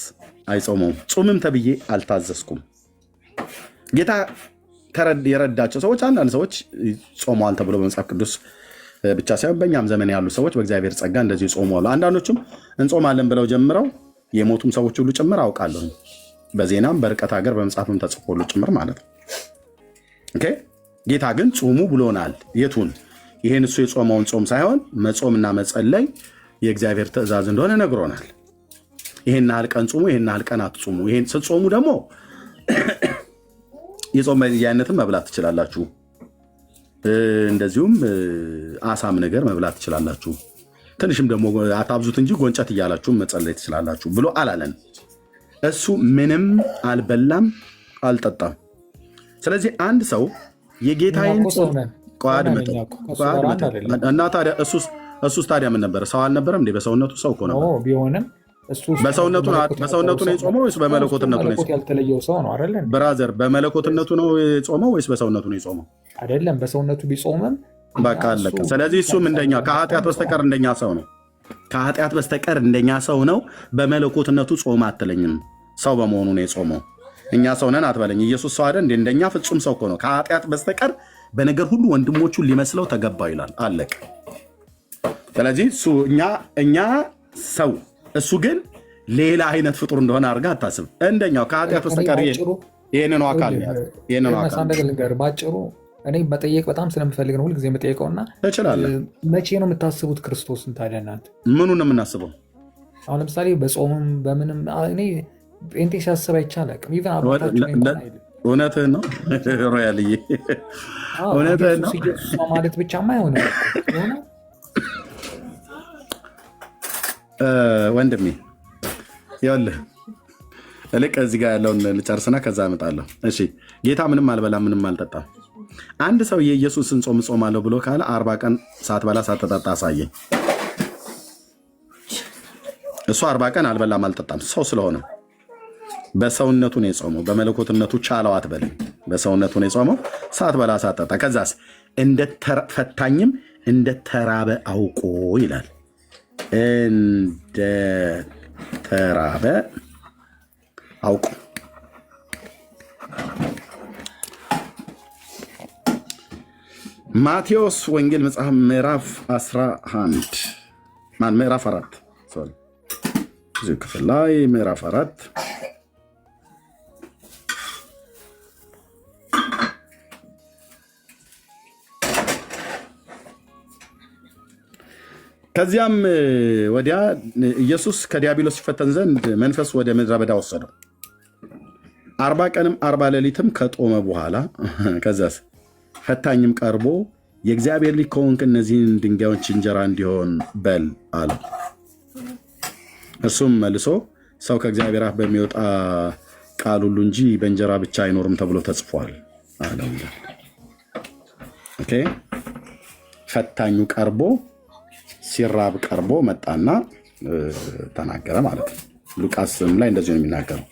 አይጾመውም። ጾምም ተብዬ አልታዘዝኩም። ጌታ የረዳቸው ሰዎች አንዳንድ ሰዎች ጾመዋል ተብሎ በመጽሐፍ ቅዱስ ብቻ ሳይሆን በእኛም ዘመን ያሉ ሰዎች በእግዚአብሔር ጸጋ እንደዚህ ጾመዋል። አንዳንዶቹም እንጾማለን ብለው ጀምረው የሞቱም ሰዎች ሁሉ ጭምር አውቃለሁ። በዜናም በርቀት ሀገር በመጽሐፍም ተጽፎ ሁሉ ጭምር ማለት ነው። ኦኬ ጌታ ግን ጾሙ ብሎናል። የቱን? ይሄን እሱ የጾመውን ጾም ሳይሆን መጾምና መጸለይ የእግዚአብሔር ትእዛዝ እንደሆነ ነግሮናል። ይሄን ያህል ቀን ጾሙ፣ ይሄን ያህል ቀን አትጾሙ። ይሄን ስትጾሙ ደግሞ የጾም በየአይነትም መብላት ትችላላችሁ። እንደዚሁም አሳም ነገር መብላት ትችላላችሁ። ትንሽም ደግሞ አታብዙት እንጂ ጎንጨት እያላችሁ መጸለይ ትችላላችሁ ብሎ አላለን። እሱ ምንም አልበላም አልጠጣም። ስለዚህ አንድ ሰው የጌታዬን እና ታዲያ እሱስ ታዲያ ምን ነበረ? ሰው አልነበረም እንዴ? በሰውነቱ ሰው እኮ ነበር። ቢሆንም በሰውነቱ ነው የጾመው ወይስ በመለኮትነቱ ነው የጾመው? ያልተለየው ሰው ነው አይደል? ብራዘር በመለኮትነቱ ነው የጾመው ወይስ በሰውነቱ ነው የጾመው? አይደለም፣ በሰውነቱ ቢጾምም በቃ አለቀ። ስለዚህ እሱም እንደኛ ከኃጢአት በስተቀር እንደኛ ሰው ነው። ከኃጢአት በስተቀር እንደኛ ሰው ነው። በመለኮትነቱ ጾም አትለኝም። ሰው በመሆኑ ነው የጾመው። እኛ ሰው ነን አትበለኝ። ኢየሱስ ሰው አይደል? እንደኛ ፍጹም ሰው እኮ ነው። ከኃጢአት በስተቀር በነገር ሁሉ ወንድሞቹን ሊመስለው ተገባው ይላል። አለቀ። ስለዚህ እኛ ሰው፣ እሱ ግን ሌላ አይነት ፍጡር እንደሆነ አድርጋ አታስብ። እንደኛው ከኃጢአት በስተቀር ይህንን አካል ባጭሩ እኔ መጠየቅ በጣም ስለምፈልግ ነው ሁልጊዜ የምጠይቀውና ትችላለህ። መቼ ነው የምታስቡት ክርስቶስን ታዲያ እናንተ? ምኑን ነው የምናስበው? አሁን ለምሳሌ በጾምም በምንም እኔ ጴንጤ ሲያስብ አይቻልም። እውነትህን ነው ሮያልዬ፣ እውነትህን ነው ማለት ብቻማ አይሆንም ወንድሜ። ይኸውልህ ልቅ እዚህ ጋር ያለውን ልጨርስና ከዛ እመጣለሁ። እሺ ጌታ ምንም አልበላም ምንም አልጠጣም። አንድ ሰው የኢየሱስን ጾም ጾማለሁ ብሎ ካለ 40 ቀን ሳትበላ ሳትጠጣ አሳየኝ። እሱ 40 ቀን አልበላም አልጠጣም ሰው ስለሆነ በሰውነቱ ነው የጾመው። በመለኮትነቱ ቻለው አትበልኝ። በሰውነቱ ነው የጾመው ሳትበላ ሳትጠጣ። ከዛስ ፈታኝም እንደተራበ አውቆ ይላል። እንደተራበ አውቆ ማቴዎስ ወንጌል መጽሐፍ ምዕራፍ 11 ምዕራፍ 4 እዚሁ ክፍል ላይ ምዕራፍ 4 ከዚያም ወዲያ ኢየሱስ ከዲያብሎስ ሲፈተን ዘንድ መንፈስ ወደ ምድረ በዳ ወሰደው። 40 ቀንም 40 ሌሊትም ከጦመ በኋላ ከዛስ ፈታኝም ቀርቦ የእግዚአብሔር ልጅ ከሆንክ እነዚህን ድንጋዮች እንጀራ እንዲሆን በል አለው። እርሱም መልሶ ሰው ከእግዚአብሔር አፍ በሚወጣ ቃል ሁሉ እንጂ በእንጀራ ብቻ አይኖርም ተብሎ ተጽፏል አለው። ኦኬ ፈታኙ ቀርቦ ሲራብ ቀርቦ መጣና ተናገረ ማለት ነው። ሉቃስም ላይ እንደዚህ ነው የሚናገረው።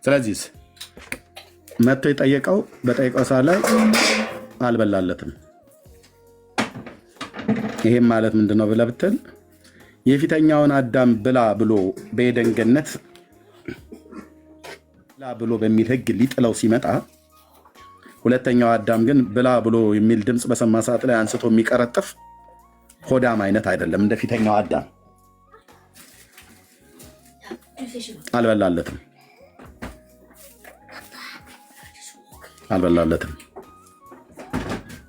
ስለዚህ መጥቶ የጠየቀው በጠየቀው ሰዓት ላይ አልበላለትም። ይሄም ማለት ምንድነው ብለህ ብትል የፊተኛውን አዳም ብላ ብሎ በኤደን ገነት ብላ ብሎ በሚል ህግ ሊጥለው ሲመጣ ሁለተኛው አዳም ግን ብላ ብሎ የሚል ድምፅ በሰማ ሰዓት ላይ አንስቶ የሚቀረጥፍ ሆዳም አይነት አይደለም። እንደ ፊተኛው አዳም አልበላለትም።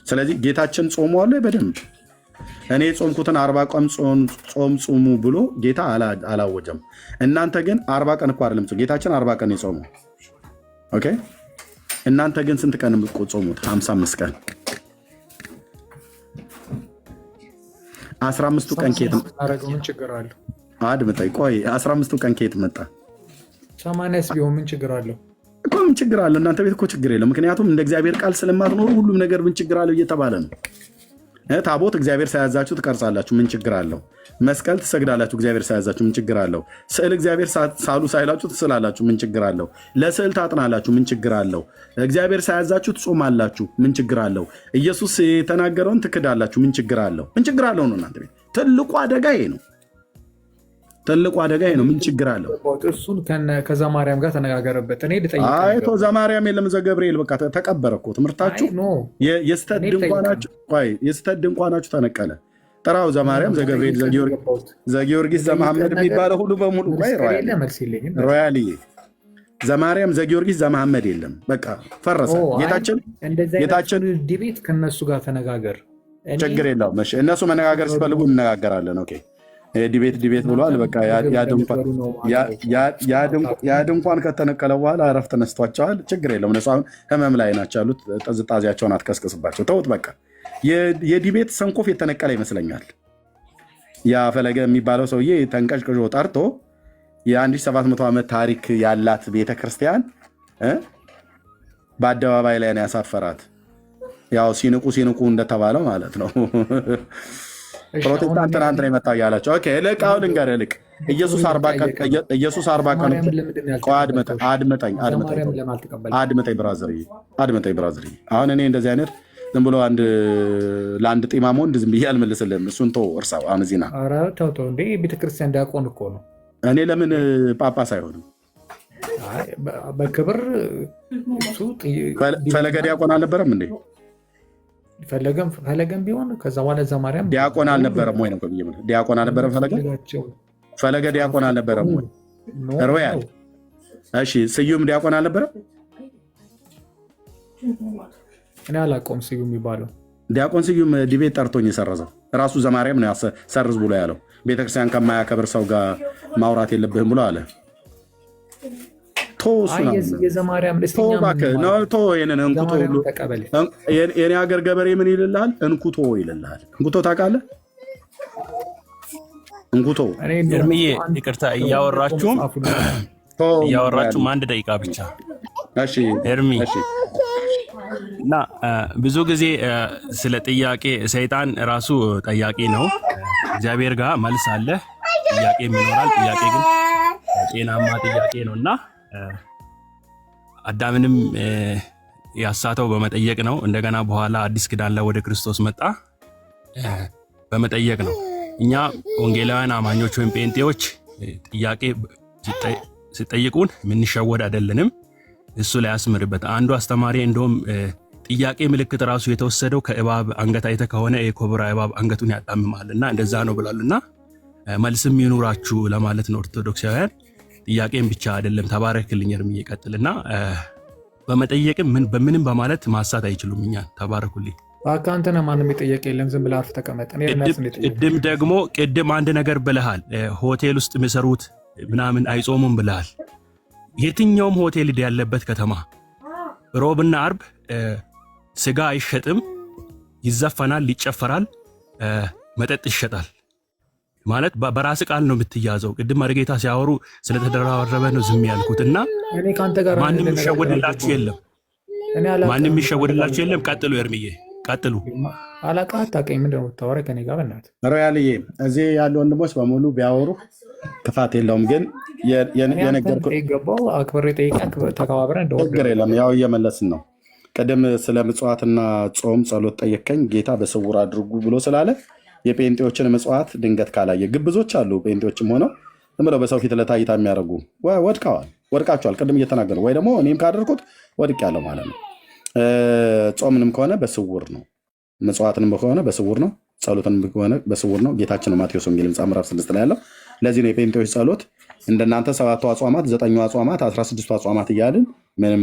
ስለዚህ ጌታችን ጾሟል በደንብ እኔ ጾምኩትን 40 ቀን ጾም ጹሙ ብሎ ጌታ አላወጀም። እናንተ ግን 40 ቀን እኮ አይደለም ጌታችን 40 ቀን የጾመው። ኦኬ እናንተ ግን ስንት ቀን ጾሙት? 55 ቀን። 15ቱ ቀን ከየት ምን ችግር አለው? አድምጠኝ ቆይ 15ቱ ቀን ከየት መጣ? 80ስ ቢሆን ምን ችግር አለው እኮ? ምን ችግር አለው? እናንተ ቤት እኮ ችግር የለም። ምክንያቱም እንደ እግዚአብሔር ቃል ስለማትኖሩ ሁሉም ነገር ምን ችግር አለው እየተባለ ነው። ታቦት እግዚአብሔር ሳያዛችሁ ትቀርጻላችሁ፣ ምን ችግር አለው? መስቀል ትሰግዳላችሁ፣ እግዚአብሔር ሳያዛችሁ ምን ችግር አለው? ስዕል እግዚአብሔር ሳሉ ሳይላችሁ ትስላላችሁ፣ ምን ችግር አለው? ለስዕል ታጥናላችሁ፣ ምን ችግር አለው? እግዚአብሔር ሳያዛችሁ ትጾማላችሁ፣ ምን ችግር አለው? ኢየሱስ የተናገረውን ትክዳላችሁ፣ ምን ችግር አለው? ምን ችግር አለው ነው እናንተ ቤት። ትልቁ አደጋ ይሄ ነው። ምን ችግር አለው? እሱን ከዘማርያም ጋር ተነጋገረበት። እኔ ልጠይቅ አይቶ ዘማርያም የለም ዘገብርኤል በቃ ተቀበረ እኮ ትምህርታችሁ። የስተት ድንኳናችሁ ተነቀለ። ጥራው ዘማርያም ዘገብርኤል ዘጊዮርጊስ ዘመሐመድ የሚባለው ሁሉ በሙሉ ሮያልዬ ዘማርያም ዘጊዮርጊስ ዘመሐመድ የለም። በቃ ፈረሰ። ጌታችን ዲቤት ከነሱ ጋር ተነጋገር፣ ችግር የለውም። እነሱ መነጋገር ሲፈልጉ እንነጋገራለን። ኦኬ ዲቤት ብሏል። በቃ ያ ድንኳን ከተነቀለ በኋላ እረፍት ነስቷቸዋል። ችግር የለም። እነሱ አሁን ህመም ላይ ናቸው ያሉት። ጥዝጣዜያቸውን አትቀስቅስባቸው፣ ተውት። በቃ የዲቤት ሰንኮፍ የተነቀለ ይመስለኛል። ያ ፈለገ የሚባለው ሰውዬ ተንቀጭቅዦ ጠርቶ የ1700 ዓመት ታሪክ ያላት ቤተክርስቲያን በአደባባይ ላይ ነው ያሳፈራት። ያው ሲንቁ እንደተባለው ማለት ነው። ፕሮቴስታንት ትናንት ነው የመጣው እያላቸው። ኦኬ ልቃው ልንገርህ፣ ልቅ ኢየሱስ 40 ቀን አድምጠኝ ብራዘር። አሁን እኔ እንደዚህ አይነት ዝም ብሎ ለአንድ ጢማም ወንድ ዝም ብዬ አልመልስልህም። እሱን ተው እርሳው። አሁን እዚህ ና ተው እንደ ቤተክርስቲያን ዲያቆን እኮ ነው። እኔ ለምን ጳጳስ አይሆንም? በክብር ፈለገ ዲያቆን አልነበረም እንዴ? ፈለገም ቢሆን ከዛ በኋላ ዘማርያም ዲያቆን አልነበረም ወይ ነው? ዲያቆን አልነበረም ፈለገ ዲያቆን አልነበረም ወይ? ሮያል እሺ፣ ስዩም ዲያቆን አልነበረም? እኔ አላውቀውም። ስዩም የሚባለው ዲያቆን ስዩም ዲቤት ጠርቶኝ የሰረዘው ራሱ ዘማርያም ነው ሰርዝ ብሎ ያለው። ቤተክርስቲያን ከማያከብር ሰው ጋር ማውራት የለብህም ብሎ አለ። የኔ ሀገር ገበሬ ምን ይልልሃል? እንኩቶ ይልልሃል። እንኩቶ ታውቃለህ? እንኩቶ እርምዬ ይቅርታ፣ እያወራችሁም አንድ ደቂቃ ብቻ እርሚ። እና ብዙ ጊዜ ስለ ጥያቄ ሰይጣን ራሱ ጠያቂ ነው። እግዚአብሔር ጋር መልስ አለ፣ ጥያቄም ይኖራል። ጥያቄ ግን ጤናማ ጥያቄ ነው እና አዳምንም ያሳተው በመጠየቅ ነው። እንደገና በኋላ አዲስ ኪዳን ላይ ወደ ክርስቶስ መጣ በመጠየቅ ነው። እኛ ወንጌላውያን አማኞች ወይም ጴንጤዎች ጥያቄ ሲጠይቁን የምንሸወድ አይደለንም። እሱ ላይ ያስምርበት። አንዱ አስተማሪ እንደውም ጥያቄ ምልክት ራሱ የተወሰደው ከእባብ አንገት አይተ ከሆነ የኮብራ እባብ አንገቱን ያጣምማልና እንደዛ ነው ብሏልና መልስም ይኑራችሁ ለማለት ነው። ኦርቶዶክሳውያን ጥያቄም ብቻ አይደለም። ተባረክልኝ እርምዬ ቀጥልና በመጠየቅም በምንም በማለት ማሳት አይችሉም። እኛ ተባረኩልኝ። አካንተና ማንም የጠየቀ የለም። ዝም ብለህ አርፍ ተቀመጥ። ቅድም አንድ ነገር ብለሃል። ሆቴል ውስጥ የሚሰሩት ምናምን አይጾሙም ብለሃል። የትኛውም ሆቴል ያለበት ከተማ ሮብና አርብ ስጋ አይሸጥም፣ ይዘፈናል፣ ይጨፈራል፣ መጠጥ ይሸጣል። ማለት በራስ ቃል ነው የምትያዘው። ቅድም መርጌታ ሲያወሩ ስለተደራረበ ነው ዝም ያልኩት እና ማንም የሚሸወድላችሁ የለም። ቀጥሉ ኤርምዬ ቀጥሉ። አላቃ አታውቀኝ ምንድን ነው የምታወራው ከኔ ጋር? በእናትህ ሮያልዬ፣ እዚህ ያሉ ወንድሞች በሙሉ ቢያወሩ ክፋት የለውም። ግን የነገርኩህ ገባው አክብሬ ጠይቀህ ተከባብረን ችግር የለም። ያው እየመለስን ነው። ቅድም ስለ ምጽዋትና ጾም ጸሎት ጠየቀኝ። ጌታ በስውር አድርጉ ብሎ ስላለ የጴንጤዎችን ምጽዋት ድንገት ካላየ ግብዞች አሉ። ጴንጤዎችም ሆነው ዝም ብለው በሰው ፊት ለታይታ የሚያደርጉ ወድቀዋል። ወድቃችኋል። ቅድም እየተናገሩ ወይ ደግሞ እኔም ካደርኩት ወድቅ ያለው ማለት ነው። ጾምንም ከሆነ በስውር ነው፣ ምጽዋትንም ከሆነ በስውር ነው፣ ጸሎትንም ከሆነ በስውር ነው። ጌታችን ነው ማቴዎስ ወንጌል ምዕራፍ 6 ላይ ያለው። ለዚህ ነው የጴንጤዎች ጸሎት እንደናንተ 7ቱ አጽዋማት 9ኙ አጽዋማት 16ቱ አጽዋማት እያልን ምንም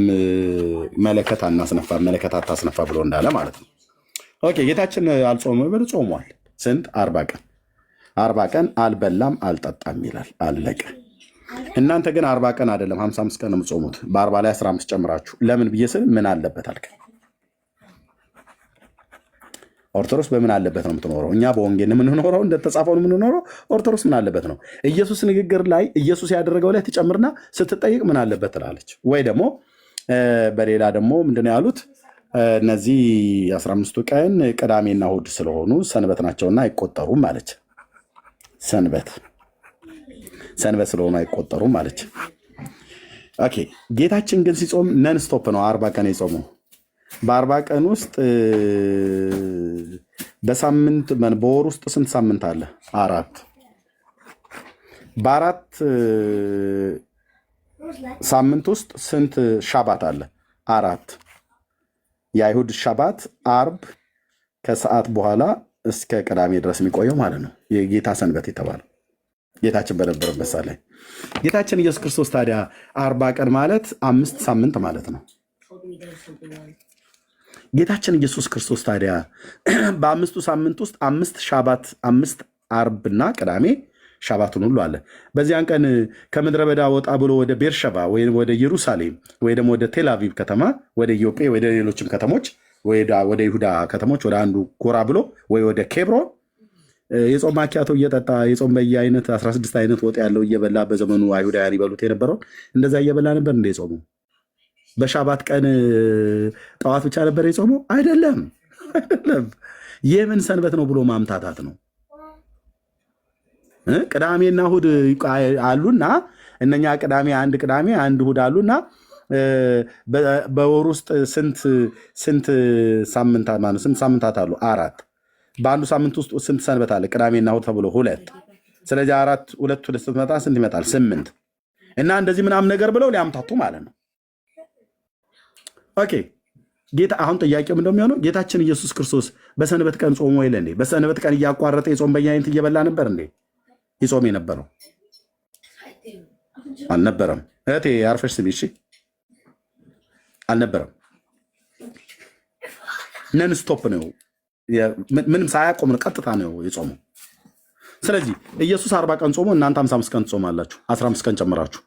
መለከት አናስነፋ መለከት አታስነፋ ብሎ እንዳለ ማለት ነው። ኦኬ ጌታችን አልጾመ ብሎ ጾሟል። ስንት 40 ቀን አልበላም አልጠጣም ይላል። አለቀ። እናንተ ግን 40 ቀን አይደለም 55 ቀን ነው የምትጾሙት። በ40 ላይ 15 ጨምራችሁ ለምን ብዬ ስል ምን አለበት አልከ። ኦርቶዶክስ በምን አለበት ነው የምትኖረው? እኛ በወንጌል የምንኖረው እንደተጻፈው የምንኖረው። ኦርቶዶክስ ምን አለበት ነው? ኢየሱስ ንግግር ላይ ኢየሱስ ያደረገው ላይ ትጨምርና ስትጠይቅ ምን አለበት ትላለች። ወይ ደግሞ በሌላ ደግሞ ምንድነው ያሉት? እነዚህ 15ቱ ቀን ቅዳሜና እሑድ ስለሆኑ ሰንበት ናቸውና አይቆጠሩም አለች። ሰንበት ስለሆኑ አይቆጠሩም አለች። ኦኬ ጌታችን ግን ሲጾም ነን ስቶፕ ነው 40 ቀን የጾመው። በ40 ቀን ውስጥ በሳምንት በወር ውስጥ ስንት ሳምንት አለ? 4። በ4 ሳምንት ውስጥ ስንት ሻባት አለ? 4። የአይሁድ ሻባት አርብ ከሰዓት በኋላ እስከ ቅዳሜ ድረስ የሚቆየው ማለት ነው የጌታ ሰንበት የተባለው ጌታችን በነበረበት ሰዓት ላይ። ጌታችን ኢየሱስ ክርስቶስ ታዲያ 40 ቀን ማለት 5 ሳምንት ማለት ነው። ጌታችን ኢየሱስ ክርስቶስ ታዲያ በ5ቱ ሳምንት ውስጥ 5 ሻባት 5 አርብና ቅዳሜ ሻባቱን ሁሉ አለ። በዚያን ቀን ከምድረ በዳ ወጣ ብሎ ወደ ቤርሸባ ወይ ወደ ኢየሩሳሌም ወይ ደግሞ ወደ ቴልአቪቭ ከተማ ወደ ኢዮጴ ወደ ሌሎችም ከተሞች ወደ ይሁዳ ከተሞች ወደ አንዱ ጎራ ብሎ ወይ ወደ ኬብሮን የጾም ማኪያቶ እየጠጣ የጾም በየአይነት 16 አይነት ወጥ ያለው እየበላ በዘመኑ አይሁዳውያን ይበሉት የነበረውን እንደዛ እየበላ ነበር እንደ የጾሙ። በሻባት ቀን ጠዋት ብቻ ነበር የጾመው? አይደለም። የምን ሰንበት ነው ብሎ ማምታታት ነው። ቅዳሜና እሑድ አሉና እነኛ አንድ ቅዳሜ አንድ እሑድ አሉና በወር ውስጥ ስንት ሳምንታት አሉ? 4። በአንዱ ሳምንት ውስጥ ስንት ሰንበት አለ? ቅዳሜና እሑድ ተብሎ 2። ስለዚህ 2 ስትመጣ ስንት ይመጣል? 8። እና እንደዚህ ምናምን ነገር ብለው ሊያምታቱ ማለት ነው። ኦኬ ጌታ አሁን ጥያቄው ምንድነው የሚሆነው? ጌታችን ኢየሱስ ክርስቶስ በሰንበት ቀን ጾሞ የለ እንዴ? በሰንበት ቀን እያቋረጠ የጾም በየአይነት እየበላ ነበር እንዴ ይጾም የነበረው? አልነበረም። እህቴ አርፈሽ ስሚ እሺ። አልነበረም። ነን ስቶፕ ነው፣ ምንም ሳያቆም ነው፣ ቀጥታ ነው የጾመው። ስለዚህ ኢየሱስ 40 ቀን ጾሞ እናንተ 55 ቀን ትጾማላችሁ፣ 15 ቀን ጨምራችሁ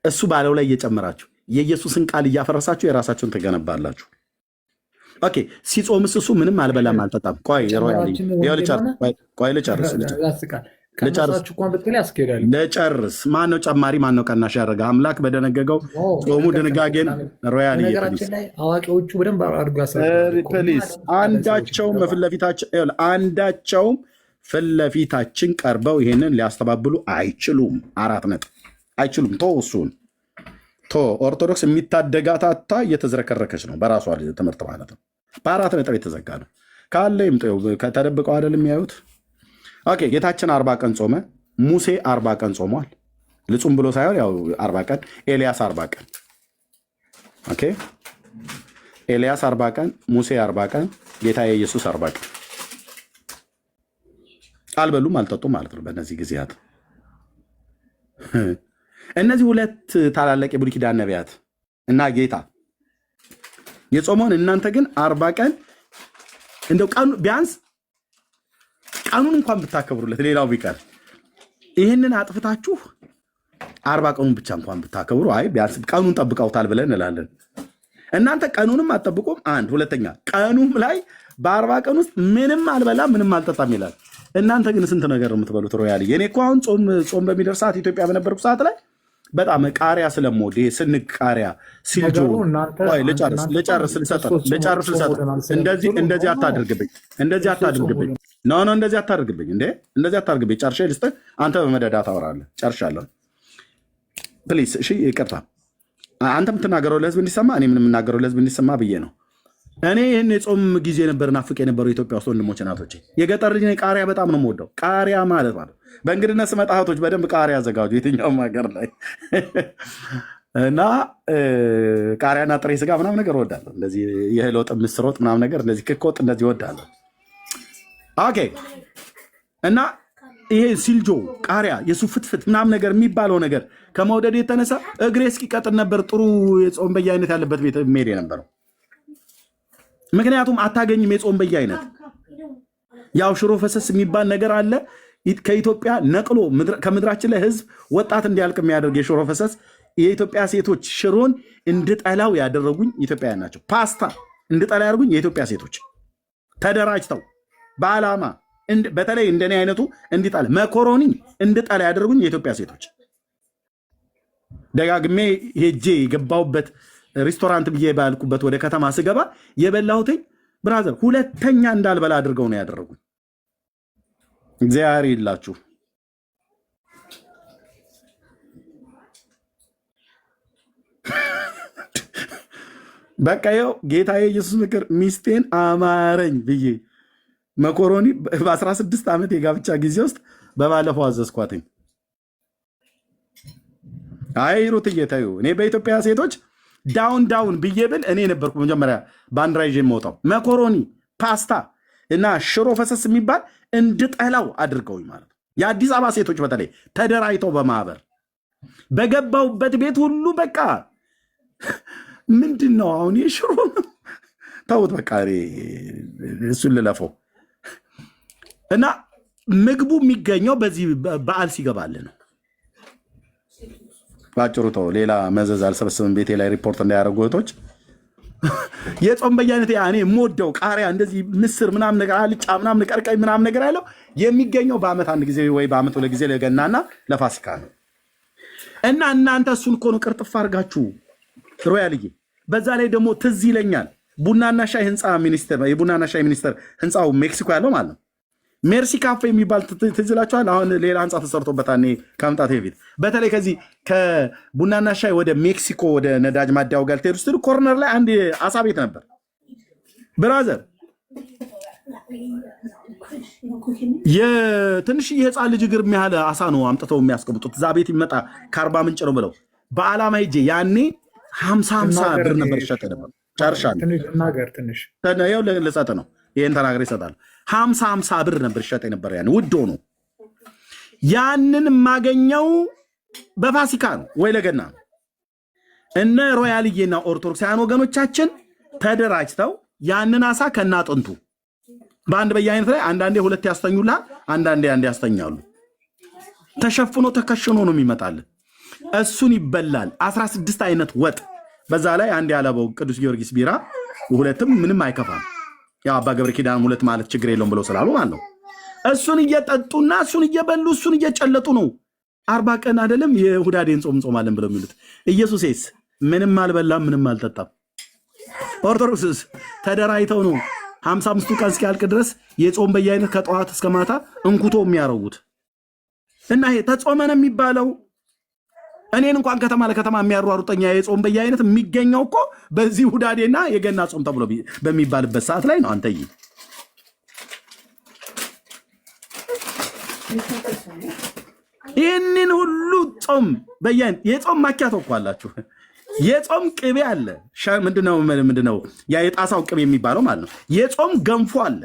እሱ ባለው ላይ እየጨመራችሁ የኢየሱስን ቃል እያፈረሳችሁ የራሳችሁን ትገነባላችሁ። ኦኬ ሲጾምስ እሱ ምንም አልበላም አልጠጣም። ቆይ ልጨርስ። ማነው ጨማሪ ማነው ቀናሽ ያደረገ? አምላክ በደነገገው ጾሙ ድንጋጌን ሮያል አዋቂዎቹ በደንብ ፕሊስ አንዳቸውም ፊት ለፊታችን ቀርበው ይሄንን ሊያስተባብሉ አይችሉም። 4 ነጥብ አይችሉም። እሱን ኦርቶዶክስ የሚታደጋታታ እየተዝረከረከች ነው በራሷ ትምህርት ማለት ነው። በ4 ነጥብ የተዘጋ ነው። ካለ ይምጠው ከተደብቀው አይደለም የሚያዩት። ኦኬ ጌታችን 40 ቀን ጾመ። ሙሴ 40 ቀን ጾሟል። ልጹም ብሎ ሳይሆን ያው 40 ቀን። ኤልያስ 40 ቀን። ኦኬ ኤልያስ 40 ቀን፣ ሙሴ 40 ቀን፣ ጌታ ኢየሱስ 40 ቀን። አልበሉም አልጠጡም ማለት ነው በእነዚህ ጊዜያት። እነዚህ 2 ታላላቅ የብሉይ ኪዳን ነቢያት እና ጌታ የጾመውን እናንተ ግን 40 ቀን እንደው ቀኑ ቢያንስ ቀኑን እንኳን ብታከብሩለት ሌላው ቢቀር ይህንን አጥፍታችሁ 40 ቀኑን ብቻ እንኳን ብታከብሩ አይ ቢያንስ ቀኑን ጠብቀውታል ብለን እንላለን። እናንተ ቀኑንም አትጠብቁም። 1 ሁለተኛ ቀኑም ላይ በ40 ቀን ውስጥ ምንም አልበላም ምንም አልጠጣም ይላል። እናንተ ግን ስንት ነገር የምትበሉት ሮያል። የኔ እኮ አሁን ጾም በሚደርስ ሰዓት ኢትዮጵያ በነበርኩ ሰዓት ላይ በጣም ቃሪያ ስለምወድ ይሄ ስንቅ ቃሪያ ሲልጆ ልጨርስ እንደዚህ አታድርግብኝ ኖ እንደዚህ አታድርግብኝ እንደዚህ አታድርግብኝ። ጨርሼ ልስጥህ አንተ በመደዳ ታወራለህ። ጨርሻለሁ ፕሊስ። እሺ ይቅርታ። አንተ የምትናገረው ለህዝብ እንዲሰማ እኔ ምን የምናገረው ለህዝብ እንዲሰማ ብዬ ነው። እኔ ይህን የጾም ጊዜ ነበር ናፍቅ የነበረው ኢትዮጵያ ውስጥ ወንድሞች እናቶቼ። የገጠር ልጅ ነኝ። ቃሪያ በጣም ነው የምወደው። ቃሪያ ማለት በእንግድነት ስመጣ እህቶች በደንብ ቃሪያ አዘጋጁ የትኛውም ሀገር ላይ እና ቃሪያና ጥሬ ስጋ ምናምን ነገር እወዳለሁ። እንደዚህ የእህል ወጥ፣ ምስር ወጥ ምናምን ነገር እንደዚህ ክክ ወጥ እንደዚህ እወዳለሁ። ኦኬ። እና ይሄ ሲልጆ ቃሪያ የሱ ፍትፍት ምናምን ነገር የሚባለው ነገር ከመውደድ የተነሳ እግሬ እስኪቀጥን ነበር ጥሩ የጾም በየአይነት ያለበት ቤት መሄድ የነበረው። ምክንያቱም አታገኝም የጾም በየአይነት። ያው ሽሮ ፈሰስ የሚባል ነገር አለ ከኢትዮጵያ ነቅሎ ከምድራችን ላይ ህዝብ ወጣት እንዲያልቅ የሚያደርግ የሽሮ ፈሰስ። የኢትዮጵያ ሴቶች ሽሮን እንድጠላው ያደረጉኝ ኢትዮጵያውያን ናቸው። ፓስታ እንድጠላ ያደርጉኝ የኢትዮጵያ ሴቶች ተደራጅተው በዓላማ በተለይ እንደኔ አይነቱ እንዲጠላ፣ መኮሮኒ እንድጠላ ያደረጉኝ የኢትዮጵያ ሴቶች። ደጋግሜ ሄጄ የገባሁበት ሬስቶራንት ብዬ ባልኩበት ወደ ከተማ ስገባ የበላሁትኝ ብራዘር ሁለተኛ እንዳልበላ አድርገው ነው ያደረጉኝ። እግዚአብሔር ይላችሁ። በቃ ይኸው ጌታ የኢየሱስ ምክር ሚስቴን አማረኝ ብዬ መኮሮኒ በ16 ዓመት የጋብቻ ጊዜ ውስጥ በባለፈው አዘዝኳትኝ። አይ ሩት እየታዩ እኔ በኢትዮጵያ ሴቶች ዳውን ብዬ ብል እኔ ነበርኩ መጀመሪያ ባንዲራ ይዤ የምወጣው። መኮሮኒ፣ ፓስታ እና ሽሮ ፈሰስ የሚባል እንድጠላው አድርገውኝ ማለት ነው። የአዲስ አበባ ሴቶች በተለይ ተደራጅተው በማህበር በገባውበት ቤት ሁሉ በቃ ምንድን ነው አሁን የሽሮ ተውት፣ በቃ እሱን ልለፈው እና ምግቡ የሚገኘው በዚህ በዓል ሲገባል ነው። ባጭሩ ተው፣ ሌላ መዘዝ አልሰበስብም። ቤቴ ላይ ሪፖርት እንዳያደርጉ እህቶች። የጾም በየአይነት እኔ የምወደው ቃሪያ እንደዚህ ምስር ምናምን ነገር አልጫ ምናምን ቀርቀይ ምናምን ነገር ያለው የሚገኘው በዓመት አንድ ጊዜ ወይ በዓመት ሁለት ጊዜ ለገናና ለፋሲካ ነው። እና እናንተ እሱን እኮ ነው ቅርጥፍ አድርጋችሁ ሮያልዬ። በዛ ላይ ደግሞ ትዝ ይለኛል ቡናና ሻይ ህንፃ ሚኒስቴር፣ የቡናና ሻይ ሚኒስቴር ህንፃው ሜክሲኮ ያለው ማለት ነው። ሜርሲ ካፌ የሚባል ትዝ ይላችኋል? አሁን ሌላ ህንፃ ተሰርቶበታል ከመምጣቴ በፊት። በተለይ ከዚህ ከቡናና ሻይ ወደ ሜክሲኮ ወደ ነዳጅ ማደያው ጋር ትሄዱ ስትሉ ኮርነር ላይ አንድ አሳ ቤት ነበር ብራዘር። የትንሽዬ የህፃን ልጅ እግር የሚያህል አሳ ነው አምጥተው የሚያስቀምጡት። እዛ ቤት ይመጣ ከአርባ ምንጭ ነው ብለው በዓላማ ሄጄ ያኔ 50 ብር ነበር ይሸጥ ነበር። ጨርሻለሁ። ልሰጥ ነው ይህን ተናግሬ ይሰጣል። 50 ብር ነበር ይሸጥ ነበር። ያን ውድ ሆኖ ያንን የማገኘው በፋሲካ ነው ወይ ለገና ነው። እነ ሮያልዬና ኦርቶዶክሳውያን ወገኖቻችን ተደራጅተው ያንን አሳ ከናጥንቱ በአንድ በየአይነት ላይ አንዳንዴ ሁለት ያስተኙልሃል፣ አንዳንዴ አንድ ያስተኛሉ። ተሸፍኖ ተከሽኖ ነው የሚመጣል። እሱን ይበላል። 16 አይነት ወጥ በዛ ላይ አንድ ያለበው ቅዱስ ጊዮርጊስ ቢራ ሁለትም ምንም አይከፋም። ያው አባ ገብረ ኪዳን ሁለት ማለት ችግር የለውም ብለው ስላሉ ማለት ነው። እሱን እየጠጡና እሱን እየበሉ እሱን እየጨለጡ ነው 40 ቀን አይደለም የሁዳዴን ጾም ጾማለን ብለው የሚሉት። ኢየሱስስ ምንም አልበላም ምንም አልጠጣም። ኦርቶዶክስስ ተደራጅተው ነው 55ቱ ቀን እስኪያልቅ ድረስ የጾም በየአይነት ከጠዋት እስከ ማታ እንኩቶ የሚያረጉት። እና ይሄ ተጾመነ የሚባለው እኔን እንኳን ከተማ ለከተማ የሚያሯሩጠኛ የጾም በየአይነት የሚገኘው እኮ በዚህ ሁዳዴና የገና ጾም ተብሎ በሚባልበት ሰዓት ላይ ነው። አንተዬ ይህንን ሁሉ ጾም በየአይነት የጾም ማኪያቶ እኮ አላችሁ። የጾም ቅቤ አለ። ምንድነው ያ የጣሳው ቅቤ የሚባለው ማለት ነው። የጾም ገንፎ አለ።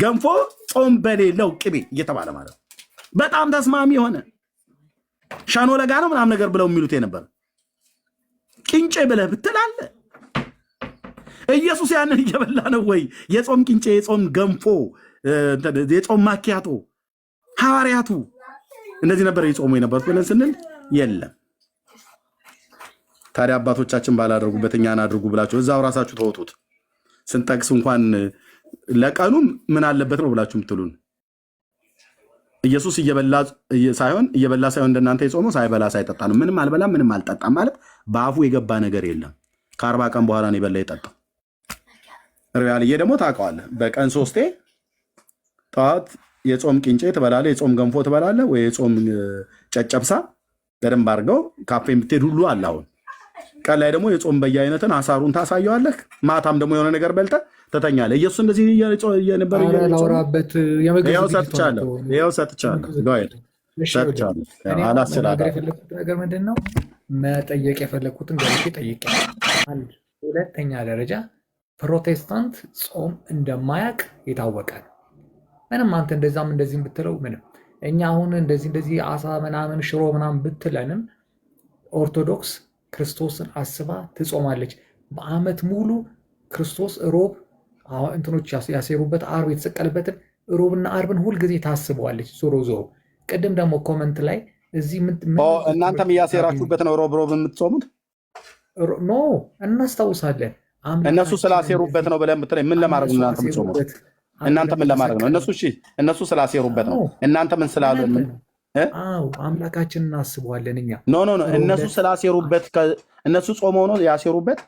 ገንፎ ጾም በሌለው ቅቤ እየተባለ ማለት ነው። በጣም ተስማሚ የሆነ ሻኖ ለጋ ነው ምናምን ነገር ብለው የሚሉት የነበር ቅንጬ ብለህ ብትል አለ። ኢየሱስ ያንን እየበላ ነው ወይ? የጾም ቅንጬ፣ የጾም ገንፎ፣ የጾም ማኪያቶ ሐዋርያቱ እንደዚህ ነበር የጾሙ የነበሩት ብለን ስንል የለም። ታዲያ አባቶቻችን ባላደርጉበት እኛን አድርጉ ብላችሁ እዛው ራሳችሁ ተወጡት። ስንጠቅስ እንኳን ለቀኑ ምን አለበት ነው ብላችሁ የምትሉን? ኢየሱስ እየበላ ሳይሆን እንደናንተ የጾመው ሳይበላ ሳይጠጣ ነው። ምንም አልበላም ምንም አልጠጣም ማለት በአፉ የገባ ነገር የለም። ከ40 ቀን በኋላ ነው የበላ የጠጣው። ሪያልዬ ደግሞ ታውቀዋለህ። በቀን 3 ጠዋት የጾም ቅንጬ ትበላለህ፣ የጾም ገንፎ ትበላለህ፣ ወይ የጾም ጨጨብሳ በደንብ አድርገው ካፌ የምትሄድ ሁሉ አለ። አሁን ቀን ላይ ደግሞ የጾም በየአይነትን አሳሩን ታሳየዋለህ። ማታም ደግሞ የሆነ ነገር በልተህ ትተኛለህ። ኢየሱስ እንደዚህ የነበር ላውራበት ሰጥቻለሁ። አላስችላለሁ። የፈለግኩት ነገር ምንድን ነው? መጠየቅ የፈለግኩትን ገብቼ ጠይቄ። አንድ ሁለተኛ ደረጃ ፕሮቴስታንት ጾም እንደማያውቅ የታወቀ ነው። ምንም አንተ እንደዛም እንደዚህም ብትለው ምንም እኛ አሁን እንደዚህ አሳ ምናምን ሽሮ ምናምን ብትለንም ኦርቶዶክስ ክርስቶስን አስባ ትጾማለች። በአመት ሙሉ ክርስቶስ ሮብ እንትኖች ያሴሩበት አርብ የተሰቀለበትን ሮብና አርብን ሁልጊዜ ታስበዋለች። ዞሮ ቅድም ደግሞ ኮመንት ላይ እዚህ እናንተም እያሴራችሁበት ነው ሮብ የምትጾሙት? ኖ እናስታውሳለን። እነሱ ስላሴሩበት ነው ብለን ብትለኝ ምን ለማድረግ ነው እናንተ የምትጾሙት? እናንተ ምን ለማድረግ ነው? እነሱ ስላሴሩበት ነው። እናንተ ምን ስላለ? አምላካችንን እናስበዋለን እኛ። ኖ እነሱ ስላሴሩበት እነሱ ጾመው ነው ያሴሩበት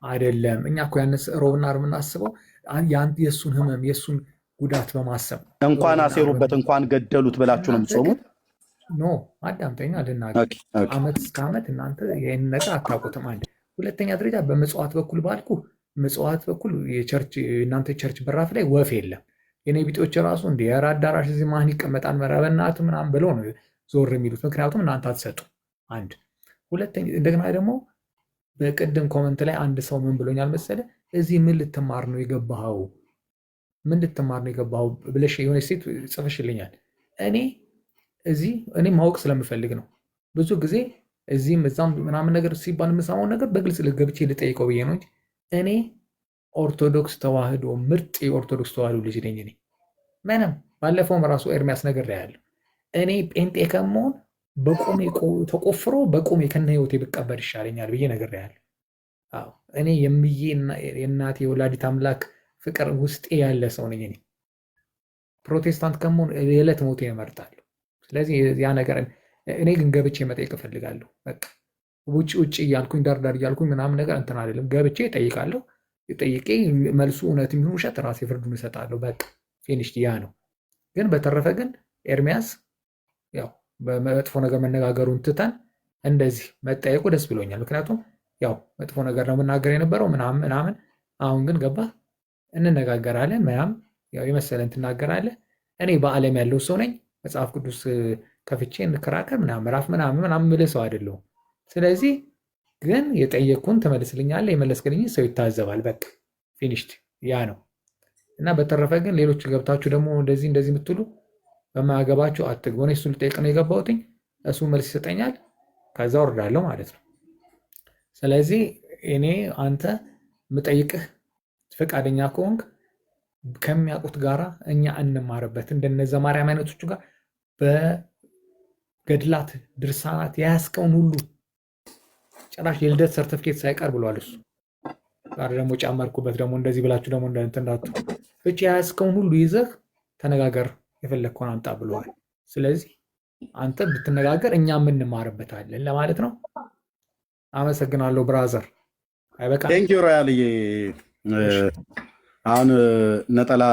አይደለም። እኛ እኮ ያንስ ሮብና ዓርብ የምናስበው የእሱን ህመም የእሱን ጉዳት በማሰብ እንኳን አሴሩበት እንኳን ገደሉት ብላችሁ ነው የምትጾሙት? ኖ አዳምጠኛ ልናገር። ዓመት እስከ ዓመት እናንተ ይህን ነገር አታውቁትም። አንድ ሁለተኛ ደረጃ በምጽዋት በኩል ባልኩ ምጽዋት በኩል እናንተ ቸርች በራፍ ላይ ወፍ የለም። የኔ ቢጤዎች ራሱ እንደ የራ አዳራሽ እዚህ ማን ይቀመጣል መረበናት ምናምን ብለው ነው ዞር የሚሉት። ምክንያቱም እናንተ አትሰጡ። አንድ ሁለተኛ እንደገና ደግሞ በቅድም ኮመንት ላይ አንድ ሰው ምን ብሎኛል መሰለ፣ እዚህ ምን ልትማር ነው የገባኸው? ምን ልትማር ነው የገባኸው ብለሽ የሆነ ሴት ጽፈሽልኛል። እኔ ማወቅ ስለምፈልግ ነው። ብዙ ጊዜ እዚህም እዛም ምናምን ነገር ሲባል የምሰማው ነገር በግልጽ ገብቼ ልጠይቀው ብዬ ነው እንጂ እኔ ኦርቶዶክስ ተዋህዶ ምርጥ የኦርቶዶክስ ተዋህዶ ልጅ ነኝ። እኔ ምንም ባለፈውም ራሱ ኤርሚያስ ነገር ላይ ያለው እኔ ጴንጤ ከመሆን በቁሜ ተቆፍሮ በቁሜ ከነ ህይወቴ ብቀበር ይሻለኛል ብዬ ነገር ላይ ያለው። አዎ እኔ የምዬ የእናቴ የወላዲት አምላክ ፍቅር ውስጤ ያለ ሰው ነኝ። እኔ ፕሮቴስታንት ከመሆን የዕለት ሞቴ እመርጣለሁ። ስለዚህ ያ ነገር እኔ ግን ገብቼ መጠየቅ እፈልጋለሁ። በቃ ውጭ እያልኩኝ ዳርዳር እያልኩኝ ምናምን ነገር እንትን አይደለም። ገብቼ እጠይቃለሁ። ጠይቄ መልሱ እውነት የሚሆን ውሸት ራሴ ፍርዱን እሰጣለሁ። በቃ ፊኒሽ ያ ነው። ግን በተረፈ ግን ኤርሚያስ ያው በመጥፎ ነገር መነጋገሩን ትተን እንደዚህ መጠየቁ ደስ ብሎኛል። ምክንያቱም ያው መጥፎ ነገር ነው መናገር የነበረው ምናምን። አሁን ግን ገባ እንነጋገራለን ምናምን ያው የመሰለን ትናገራለህ። እኔ በዓለም ያለው ሰው ነኝ። መጽሐፍ ቅዱስ ከፍቼ እንከራከር ምዕራፍ ምናምን ምልህ ሰው አይደለሁም። ስለዚህ ግን የጠየቅኩን ትመልስልኛለህ። የመለስክልኝ ሰው ይታዘባል። በቃ ፊኒሽድ ያ ነው። እና በተረፈ ግን ሌሎች ገብታችሁ ደግሞ እንደዚህ የምትሉ በማያገባችሁ አትግቡ። እኔ እሱን ልጠይቅ ነው የገባሁትኝ። እሱ መልስ ይሰጠኛል፣ ከዛ ወርዳለሁ ማለት ነው። ስለዚህ እኔ አንተ ምጠይቅህ ፈቃደኛ ከሆንክ ከሚያውቁት ጋራ እኛ እንማርበት እንደነዛ ማርያም አይነቶቹ ጋር በገድላት ድርሳናት የያዝከውን ሁሉ ጭራሽ የልደት ሰርተፍኬት ሳይቀር ብሏል እሱ። ዛሬ ደግሞ ጨመርኩበት ደግሞ እንደዚህ ብላችሁ ደግሞ እንዳትሉ ብቻ የያዝከውን ሁሉ ይዘህ ተነጋገር፣ የፈለግከውን አምጣ ብለዋል። ስለዚህ አንተ ብትነጋገር እኛ እንማርበታለን ለማለት ነው። አመሰግናለሁ ብራዘር። አይበቃ ቴንኪው ሮያልዬ። አሁን ነጠላ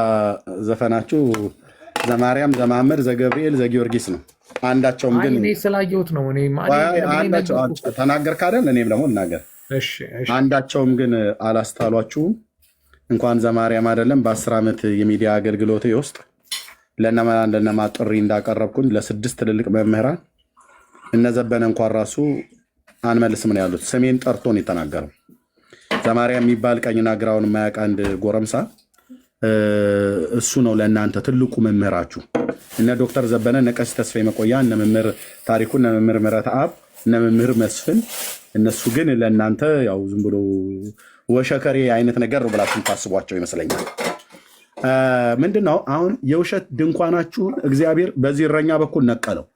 ዘፈናችሁ ዘማርያም፣ ዘማመድ፣ ዘገብርኤል፣ ዘጊዮርጊስ ነው። አንዳቸውም ግን እኔ ስላየሁት ነው። ተናገር ካለን እኔም ደግሞ እናገር። አንዳቸውም ግን አላስታሏችሁም። እንኳን ዘማርያም አይደለም በ10 ዓመት የሚዲያ አገልግሎት ውስጥ ለነማ ጥሪ እንዳቀረብኩኝ ለ6 ትልልቅ መምህራን እነዘበነ እንኳን ራሱ አንመልስም ነው ያሉት። ስሜን ጠርቶን የተናገረው ዘማርያም የሚባል ቀኝና ግራውን የማያውቅ አንድ ጎረምሳ እሱ ነው ለእናንተ ትልቁ መምህራችሁ። እነ ዶክተር ዘበነ፣ እነ ቀሲስ ተስፋዬ መቆያ፣ እነ መምህር ታሪኩ፣ እነ መምህር ምህረት አብ፣ እነ መምህር መስፍን፣ እነሱ ግን ለእናንተ ያው ዝም ብሎ ወሸከሬ አይነት ነገር ብላችሁ ታስቧቸው ይመስለኛል። ምንድነው አሁን የውሸት ድንኳናችሁን እግዚአብሔር በዚህ እረኛ በኩል ነቀለው።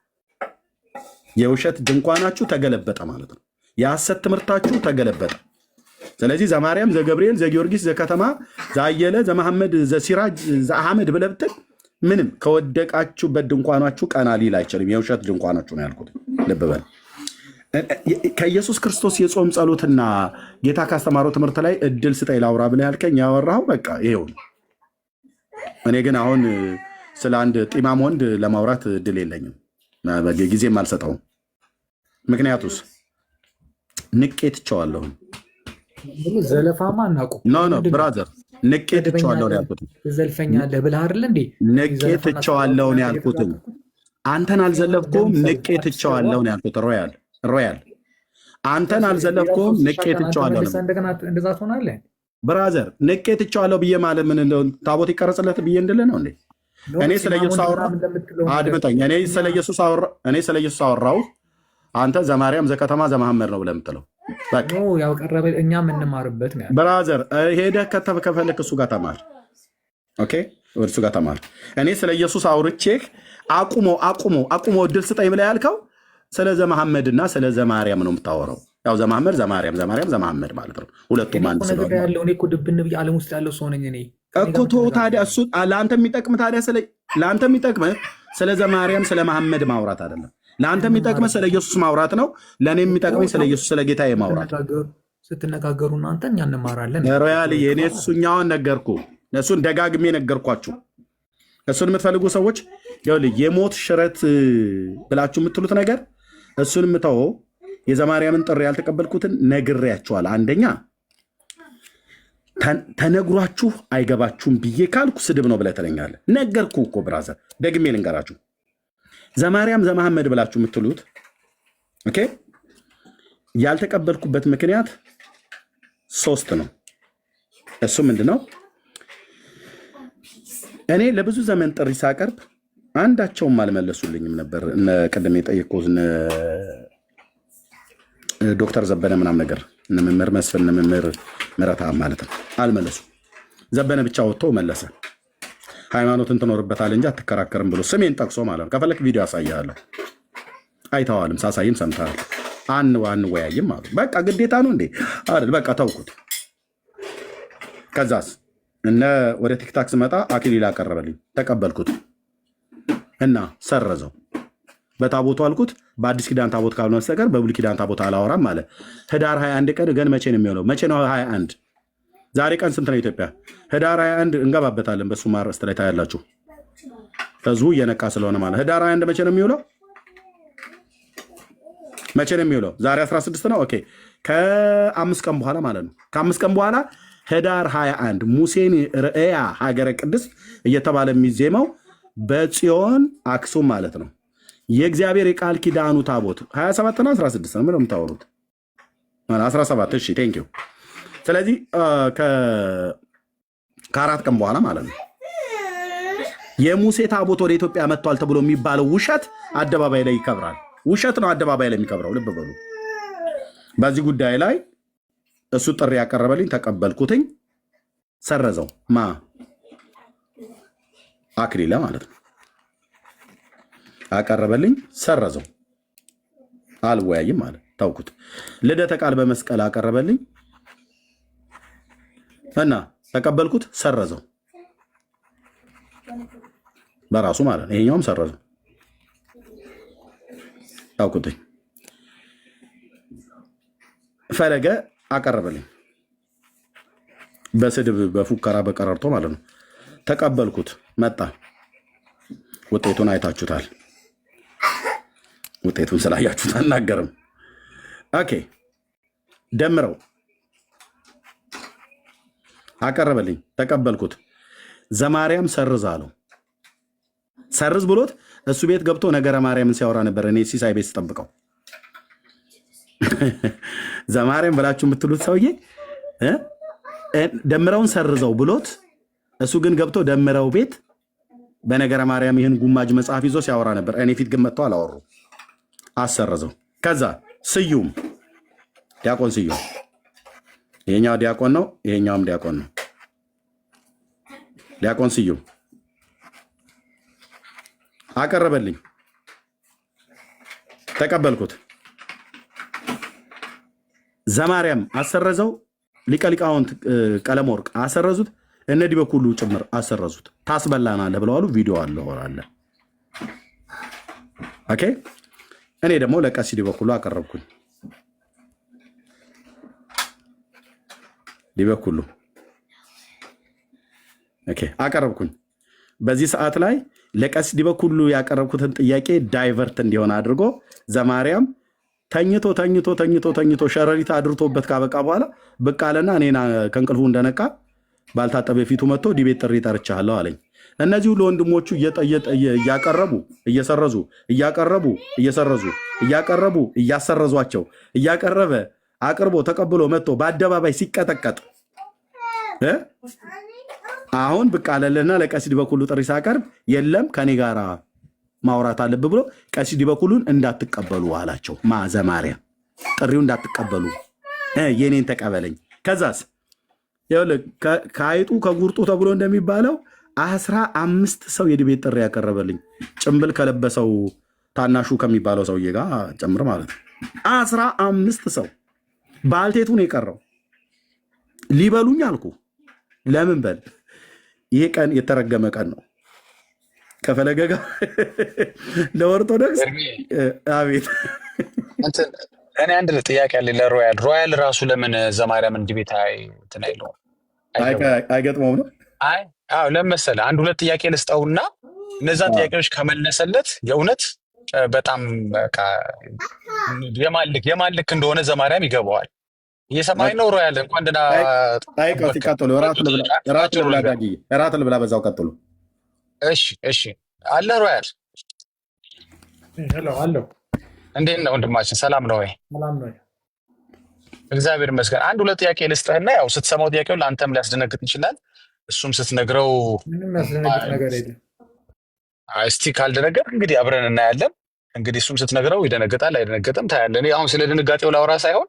የውሸት ድንኳናችሁ ተገለበጠ ማለት ነው። የሐሰት ትምህርታችሁ ተገለበጠ። ስለዚህ ዘማርያም፣ ዘገብርኤል፣ ዘጊዮርጊስ፣ ዘከተማ፣ ዘአየለ፣ ዘመሐመድ፣ ዘሲራጅ፣ ዘአህመድ ብለህ ብትል ምንም ከወደቃችሁበት ድንኳናችሁ ቀና ሊል አይችልም። የውሸት ድንኳናችሁ ነው ያልኩት። ልብ በል። ከኢየሱስ ክርስቶስ የጾም ጸሎትና ጌታ ካስተማረው ትምህርት ላይ እድል ስጠኝ ላውራ ብለህ ያልከኝ ያወራኸው በቃ ይሄው ነው። እኔ ግን አሁን ስለ አንድ ጢማም ወንድ ለማውራት እድል የለኝም፣ ጊዜም አልሰጠውም። ምክንያቱስ ንቄ ትቼዋለሁ። ዘለፋማ እናቁም። ኖ ብራዘር ንቄ ትቼዋለሁ ነው ያልኩት። ዘልፈኛለህ ብለህ አይደል እንዴ? ንቄ ትቼዋለሁ ነው ያልኩት። አንተን አልዘለፍኩም፣ ንቄ ትቼዋለሁ ነው ያልኩት። ሮያል አንተን አልዘለፍኩም፣ ንቄ ትቼዋለሁ ነው። እንደገና እንደዛ ትሆናለህ ብራዘር። ንቄ ትቼዋለሁ ብዬ ማለት ምን እንደው ታቦት ይቀረጽለት ብዬ እንድል ነው እንዴ? እኔ ስለ ኢየሱስ አወራሁ። አድምጠኝ። እኔ ስለ ኢየሱስ አወራሁ። አንተ ዘማርያም ዘከተማ ዘመሐመድ ነው ብለህ የምትለው ያቀረበ እኛ የምንማርበት ብራዘር፣ ሄደህ ከፈለክ እሱ ጋር ተማር። ኦኬ፣ እሱ ጋር ተማር። እኔ ስለ ኢየሱስ አውርቼህ አቁሞ እድል ስጠኝ ብለህ ያልከው ስለ ዘመሐመድና ስለ ዘማርያም ነው የምታወራው። ያው ዘመሐመድ ዘማርያም ዘመሐመድ ማለት ነው። ሁለቱም አንድ ስለሆነ ያለው እኔ እኮ ድብን ብዬ ዓለም ውስጥ ያለው ሰው ነኝ እኔ እኮ። ታዲያ እሱ ለአንተ የሚጠቅም ለአንተ የሚጠቅም ስለ ዘማርያም ስለ መሐመድ ማውራት አይደለም። ለአንተ የሚጠቅም ስለ ኢየሱስ ማውራት ነው። ለእኔ የሚጠቅመኝ ስለ ኢየሱስ ስለ ጌታዬ ማውራት። ስትነጋገሩ እናንተ እኛ እንማራለን። ሮያል እኔ እሱኛውን ነገርኩ፣ እሱን ደጋግሜ ነገርኳችሁ። እሱን የምትፈልጉ ሰዎች የሞት ሽረት ብላችሁ የምትሉት ነገር እሱን የምተወው የዘማርያምን ጥሪ ያልተቀበልኩትን ነግሬያችኋል። አንደኛ ተነግሯችሁ አይገባችሁም ብዬ ካልኩ ስድብ ነው ብለህ ትለኛለህ። ነገርኩ እኮ ብራዘር፣ ደግሜ ልንገራችሁ። ዘማርያም ዘመሐመድ ብላችሁ የምትሉት ኦኬ፣ ያልተቀበልኩበት ምክንያት 3 ነው። እሱ ምንድን ነው? እኔ ለብዙ ዘመን ጥሪ ሳቀርብ አንዳቸውም አልመለሱልኝም ነበር። ቅድም የጠየቅኩት ዶክተር ዘበነ ምናምን ነገር መምህር መስፍን መምህር ምረታ ማለት ነው፣ አልመለሱ። ዘበነ ብቻ ወጥቶ መለሰ። ሃይማኖትን ትኖርበታል እንጂ አትከራከርም ብሎ ስሜን ጠቅሶ ማለት ነው። ከፈለክ ቪዲዮ ያሳያለሁ። አይተዋልም፣ ሳሳይም ሰምተሃል። አንወያይም አሉ። በቃ ግዴታ ነው እንዴ አይደል? በቃ ተውኩት። ከዛስ ወደ ቲክታክ ስመጣ አክሊል አቀረበልኝ፣ ተቀበልኩት እና ሰረዘው። በታቦቱ አልኩት፣ በአዲስ ኪዳን ታቦት ካልሆነ በስተቀር በብሉይ ኪዳን ታቦት አላወራም አለ። ህዳር 21 ቀን ግን መቼ ነው የሚሆነው? መቼ ነው 21? ዛሬ ቀን ስንት ነው ኢትዮጵያ? ህዳር 21 እንገባበታለን። በሱ ማረስት ላይ ታያላችሁ። ህዝቡ እየነቃ ስለሆነ ማለት ህዳር 21 መቼ ነው የሚውለው? መቼ ነው የሚውለው? ዛሬ 16 ነው። ኦኬ፣ ከ5 ቀን በኋላ ማለት ነው። ከ5 ቀን በኋላ ህዳር 21 ሙሴን ርእያ ሀገረ ቅድስት እየተባለ የሚዜመው በጽዮን አክሱም ማለት ነው። የእግዚአብሔር የቃል ኪዳኑ ታቦት 27 እና 16 ነው። ምንም የምታወሩት 17። እሺ ቴንክ ዩ። ስለዚህ ከ4 ቀን በኋላ ማለት ነው የሙሴ ታቦት ወደ ኢትዮጵያ መጥቷል ተብሎ የሚባለው ውሸት አደባባይ ላይ ይከብራል። ውሸት ነው አደባባይ ላይ የሚከብረው። ልብ በሉ። በዚህ ጉዳይ ላይ እሱ ጥሪ ያቀረበልኝ ተቀበልኩትኝ፣ ሰረዘው። አክሊለ ማለት ነው አቀረበልኝ፣ ሰረዘው። አልወያይም ማለት ታውኩት። ልደተ ቃል በመስቀል አቀረበልኝ እና ተቀበልኩት፣ ሰረዘው በራሱ ማለት ነው። ይሄኛውም ሰረዘው ታውኩትኝ። ፈለገ አቀረበልኝ በስድብ በፉከራ በቀረርቶ ማለት ነው። ተቀበልኩት፣ መጣ። ውጤቱን አይታችሁታል። ውጤቱን ስላያችሁት አናገርም። ኦኬ፣ ደምረው አቀረበልኝ፣ ተቀበልኩት። ዘማርያም ሰርዝ አለው። ሰርዝ ብሎት እሱ ቤት ገብቶ ነገረ ማርያምን ሲያወራ ነበር። እኔ ሲሳይ ቤት ስጠብቀው ዘማርያም ብላችሁ የምትሉት ሰውዬ ደምረውን ሰርዘው ብሎት እሱ ግን ገብቶ ደምረው ቤት በነገረ ማርያም ይህን ጉማጅ መጽሐፍ ይዞ ሲያወራ ነበር። እኔ ፊት ግን መጥቶ አላወሩ፣ አሰረዘው። ከዛ ስዩም ዲያቆን ስዩም፣ ይሄኛው ዲያቆን ነው፣ ይሄኛውም ዲያቆን ነው። ዲያቆን ስዩም አቀረበልኝ፣ ተቀበልኩት። ዘማርያም አሰረዘው። ሊቀ ሊቃውንት ቀለም ወርቅ አሰረዙት። እነዚህ በኩሉ ጭምር አሰረዙት። ታስበላናለህ ብለዋሉ። ቪዲዮ አለ። ኦኬ፣ እኔ ደግሞ ለቀሲስ ዲበኩሉ አቀረብኩኝ። ዲበኩሉ ኦኬ አቀረብኩኝ። በዚህ ሰዓት ላይ ለቀሲስ ዲበኩሉ ያቀረብኩትን ጥያቄ ዳይቨርት እንዲሆን አድርጎ ዘማርያም ተኝቶ ተኝቶ ተኝቶ ተኝቶ ሸረሪት አድርቶበት ካበቃ በኋላ ብቅ አለና እኔን ከእንቅልፉ እንደነቃ ባልታጠበ ፊቱ መጥቶ ዲቤት ጥሪ ጠርቻለሁ አለኝ። እነዚህ ሁሉ ወንድሞቹ እያቀረቡ እየሰረዙ እያቀረቡ እየሰረዙ እያቀረቡ እያሰረዟቸው እያቀረበ አቅርቦ ተቀብሎ መጥቶ በአደባባይ ሲቀጠቀጥ አሁን ብቅ አለልና ለቀሲስ ዲበኩሉ ጥሪ ሳቀርብ የለም ከኔ ጋር ማውራት አለብህ ብሎ ቀሲስ ዲበኩሉን እንዳትቀበሉ አላቸው። ማዘማሪያ ጥሪው እንዳትቀበሉ የኔን ተቀበለኝ። ከዛስ ከአይጡ ከጉርጡ ተብሎ እንደሚባለው 15 ሰው የዲቤት ጥሪ ያቀረበልኝ ጭምብል ከለበሰው ታናሹ ከሚባለው ሰውዬ ጋር ጨምር ማለት ነው። 15 ሰው ባልቴቱ ነው የቀረው። ሊበሉኝ አልኩ። ለምን በል ይሄ ቀን የተረገመ ቀን ነው። ከፈለገ ጋር ለኦርቶዶክስ አቤት እኔ አንድ ጥያቄ አለ ለሮያል ራሱ ለምን ዘማርያም ዲቤት አይለው አይገጥመውም ነው? አዎ ለምን መሰለህ አንድ ሁለት ጥያቄ ልስጠውና እነዛን ጥያቄዎች ከመለሰለት የእውነት በጣም የማልክ እንደሆነ ዘማርያም ይገባዋል። እየሰማኝ ነው ሮያል? እንኳን ደህና ቀጥሉ። እራት ልብላ በዛው ቀጥሉ። እሺ አለ ሮያል አለው። እንዴት ነው ወንድማችን? ሰላም ነው ወይ? እግዚአብሔር ይመስገን። አንድ ሁለት ጥያቄ ልስጥህና ያው ስትሰማው ጥያቄው ለአንተም ሊያስደነግጥ ይችላል። እሱም ስትነግረው ምንም ያስደነግጥ ነገር የለም። እስቲ ካልደነገጥ እንግዲህ አብረን እናያለን። እንግዲህ እሱም ስትነግረው ይደነግጣል አይደነግጥም ታያለህ። እኔ አሁን ስለ ድንጋጤው ላወራ ሳይሆን